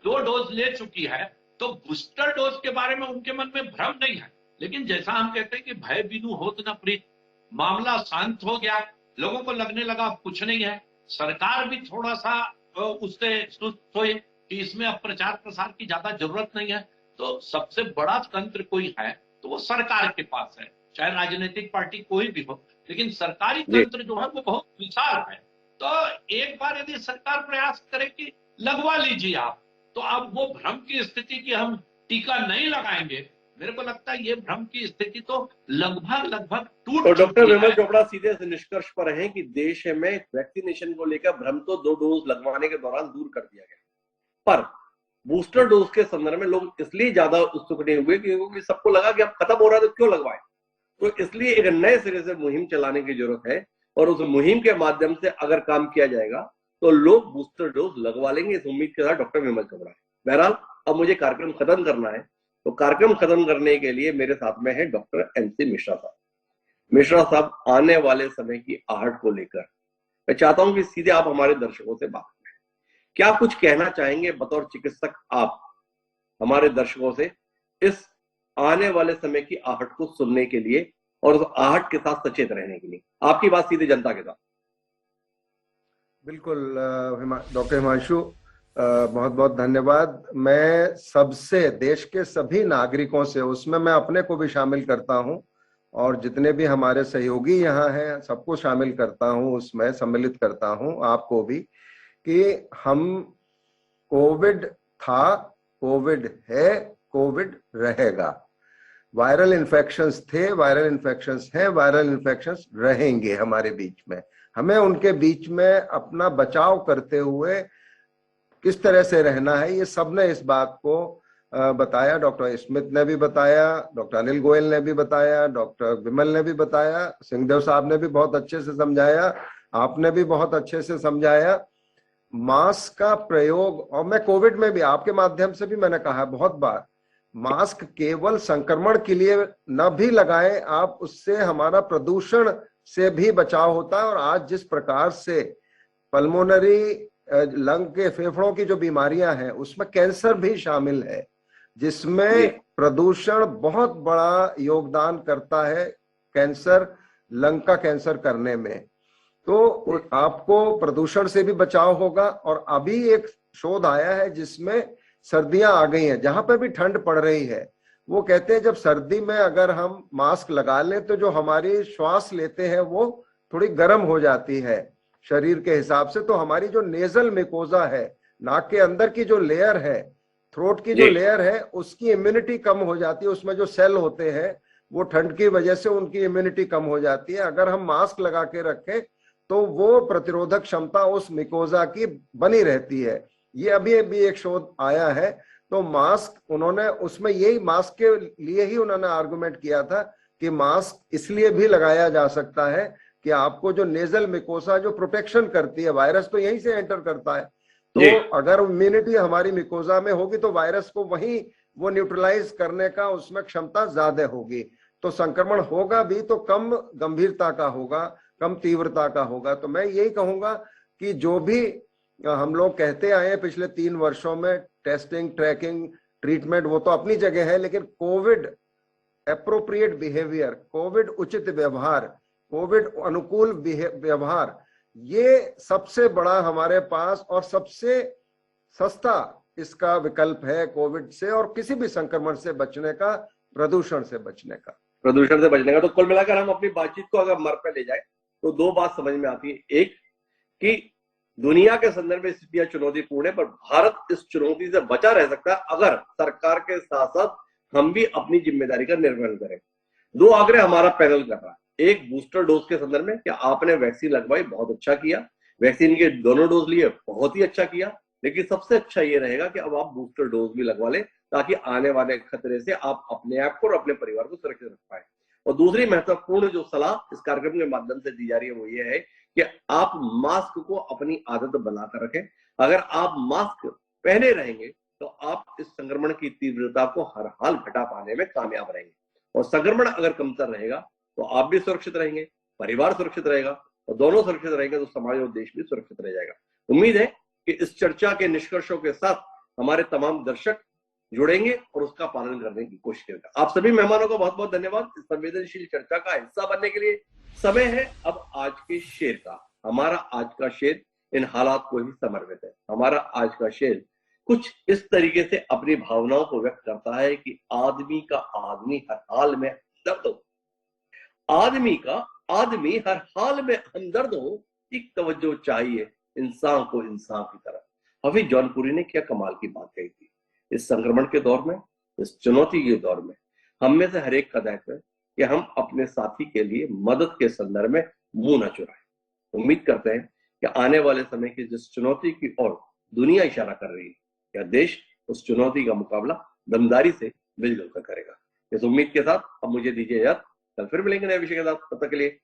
2 डोज ले चुकी है तो बूस्टर डोज के बारे में उनके मन में भ्रम नहीं है। लेकिन जैसा हम कहते हैं कि भय बिनु होत न प्रीत, मामला शांत हो गया, लोगों को लगने लगा अब कुछ नहीं है। सरकार भी थोड़ा सा उससे सुस्त हुई कि इसमें अब प्रचार प्रसार की ज्यादा जरूरत नहीं है। तो सबसे बड़ा तंत्र कोई है तो वो सरकार के पास है, चाहे राजनीतिक पार्टी कोई भी हो, लेकिन सरकारी तंत्र जो है वो बहुत विशाल है। तो एक बार यदि सरकार प्रयास करे कि लगवा लीजिए आप, तो अब वो भ्रम की स्थिति कि हम टीका नहीं लगाएंगे, मेरे को लगता है ये भ्रम की स्थिति तो लगभग टूट। तो डॉक्टर विमल चोपड़ा सीधे से निष्कर्ष पर हैं कि देश में वैक्सीनेशन को लेकर भ्रम तो 2 डोज लगवाने के दौरान दूर कर दिया गया, पर बूस्टर डोज के संदर्भ में लोग इसलिए ज्यादा उत्सुक नहीं हुए क्योंकि सबको लगा कि अब खत्म हो रहा है तो क्यों लगवाएं। तो इसलिए एक नए सिरे से मुहिम चलाने की जरूरत है और उस मुहिम के माध्यम से अगर काम किया जाएगा तो लोग बूस्टर डोज लगवा लेंगे, इस उम्मीद के साथ डॉक्टर विमल चोपड़ा। बहरहाल अब मुझे कार्यक्रम खत्म करना है, तो कार्यक्रम खत्म करने के लिए मेरे साथ में है डॉक्टर एमसी मिश्रा साहब। मिश्रा साहब, आने वाले समय की आहट को लेकर मैं चाहता हूं कि सीधे आप हमारे दर्शकों से बात करें। क्या कुछ कहना चाहेंगे बतौर चिकित्सक आप हमारे दर्शकों से इस आने वाले समय की आहट को सुनने के लिए और उस आहट के साथ सचेत रहने के लिए? आपकी बात सीधे जनता के साथ। बिल्कुल डॉक्टर हिमांशु, बहुत बहुत धन्यवाद। मैं सबसे, देश के सभी नागरिकों से, उसमें मैं अपने को भी शामिल करता हूं और जितने भी हमारे सहयोगी यहाँ हैं सबको शामिल करता हूं, उसमें सम्मिलित करता हूं आपको भी, कि हम कोविड था, कोविड है, कोविड रहेगा। वायरल इन्फेक्शंस थे, वायरल इन्फेक्शंस हैं, वायरल इन्फेक्शंस रहेंगे हमारे बीच में। हमें उनके बीच में अपना बचाव करते हुए किस तरह से रहना है, ये सबने इस बात को बताया। डॉक्टर स्मिथ ने भी बताया, डॉक्टर अनिल गोयल ने भी बताया, डॉक्टर विमल ने भी बताया, सिंहदेव साहब ने भी बहुत अच्छे से समझाया, आपने भी बहुत अच्छे से समझाया। मास्क का प्रयोग, और मैं कोविड में भी आपके माध्यम से भी मैंने कहा बहुत बार, मास्क केवल संक्रमण के लिए न भी लगाएं आप, उससे हमारा प्रदूषण से भी बचाव होता है। और आज जिस प्रकार से पल्मोनरी लंग के, फेफड़ों की जो बीमारियां हैं उसमें कैंसर भी शामिल है, जिसमें प्रदूषण बहुत बड़ा योगदान करता है कैंसर, लंग का कैंसर करने में। तो आपको प्रदूषण से भी बचाव होगा। और अभी एक शोध आया है जिसमें सर्दियां आ गई हैं, जहां पे भी ठंड पड़ रही है, वो कहते हैं जब सर्दी में अगर हम मास्क लगा लें तो जो हमारी श्वास लेते हैं वो थोड़ी गर्म हो जाती है शरीर के हिसाब से। तो हमारी जो नेजल मिकोजा है, नाक के अंदर की जो लेयर है, थ्रोट की जो लेयर है, उसकी इम्यूनिटी कम हो जाती है। उसमें जो सेल होते हैं वो ठंड की वजह से उनकी इम्यूनिटी कम हो जाती है। अगर हम मास्क लगा के रखें तो वो प्रतिरोधक क्षमता उस मिकोजा की बनी रहती है। ये अभी एक शोध आया है। तो मास्क उन्होंने उसमें यही मास्क के लिए ही उन्होंने आर्गुमेंट किया था कि मास्क इसलिए भी लगाया जा सकता है कि आपको जो नेजल मिकोसा जो प्रोटेक्शन करती है, वायरस तो यहीं से एंटर करता है, तो अगर इम्यूनिटी हमारी मिकोजा में होगी तो वायरस को वहीं वो न्यूट्रलाइज करने का उसमें क्षमता ज्यादा होगी। तो संक्रमण होगा भी तो कम गंभीरता का होगा, कम तीव्रता का होगा। तो मैं यही कहूंगा कि जो भी हम लोग कहते आए हैं पिछले 3 वर्षों में, टेस्टिंग, ट्रैकिंग, ट्रीटमेंट, वो तो अपनी जगह है, लेकिन कोविड एप्रोप्रिएट बिहेवियर, कोविड उचित व्यवहार, कोविड अनुकूल व्यवहार, ये सबसे बड़ा हमारे पास और सबसे सस्ता इसका विकल्प है कोविड से और किसी भी संक्रमण से बचने का, प्रदूषण से बचने का। तो कुल मिलाकर हम अपनी बातचीत को अगर मर पे ले जाए तो 2 बात समझ में आती है। एक कि दुनिया के संदर्भ में स्थितियां चुनौतीपूर्ण है, पर भारत इस चुनौती से बचा रह सकता है अगर सरकार के साथ साथ हम भी अपनी जिम्मेदारी का निर्वहन करें। 2 आग्रह हमारा पैनल कर रहा है। एक, बूस्टर डोज के संदर्भ में कि आपने वैक्सीन लगवाई, बहुत अच्छा किया, वैक्सीन के दोनों डोज लिए, बहुत ही अच्छा किया, लेकिन सबसे अच्छा ये रहेगा कि अब आप बूस्टर डोज भी लगवा लें ताकि आने वाले खतरे से आप अपने आप को और अपने परिवार को सुरक्षित रख पाए। और दूसरी महत्वपूर्ण जो सलाह इस कार्यक्रम के माध्यम से दी जा रही है वो ये है कि आप मास्क को अपनी आदत बनाकर रखें। अगर आप मास्क पहने रहेंगे तो आप इस संक्रमण की तीव्रता को हर हाल घटा पाने में कामयाब रहेंगे। और संक्रमण अगर कमतर रहेगा तो आप भी सुरक्षित रहेंगे, परिवार सुरक्षित रहेगा, और दोनों सुरक्षित रहेंगे तो समाज और देश भी सुरक्षित रह जाएगा। उम्मीद है कि इस चर्चा के निष्कर्षों के साथ हमारे तमाम दर्शक जुड़ेंगे और उसका पालन करने की कोशिश करेंगे। आप सभी मेहमानों को बहुत बहुत धन्यवाद इस संवेदनशील चर्चा का हिस्सा बनने के लिए। समय है अब आज के शेर का। हमारा आज का शेर इन हालात को ही समर्पित है। हमारा आज का शेर कुछ इस तरीके से अपनी भावनाओं को व्यक्त करता है कि आदमी का आदमी हर हाल में हमदर्द हो, आदमी का आदमी हर हाल में हमदर्द हो, एक तवज्जो चाहिए इंसान को इंसान की तरह। हफीज जौनपुरी ने क्या कमाल की बात कही थी। इस संक्रमण के दौर में, इस चुनौती के दौर में हम में से हर एक का दायित्व है कि हम अपने साथी के लिए मदद के संदर्भ में मुंह न चुराएं। उम्मीद करते हैं कि आने वाले समय की जिस चुनौती की ओर दुनिया इशारा कर रही है, क्या देश उस चुनौती का मुकाबला दमदारी से मिलजुल कर करेगा। इस उम्मीद के साथ अब मुझे दीजिए इजाजत। कल फिर मिलेंगे नए विषय के साथ। तब तक के लिए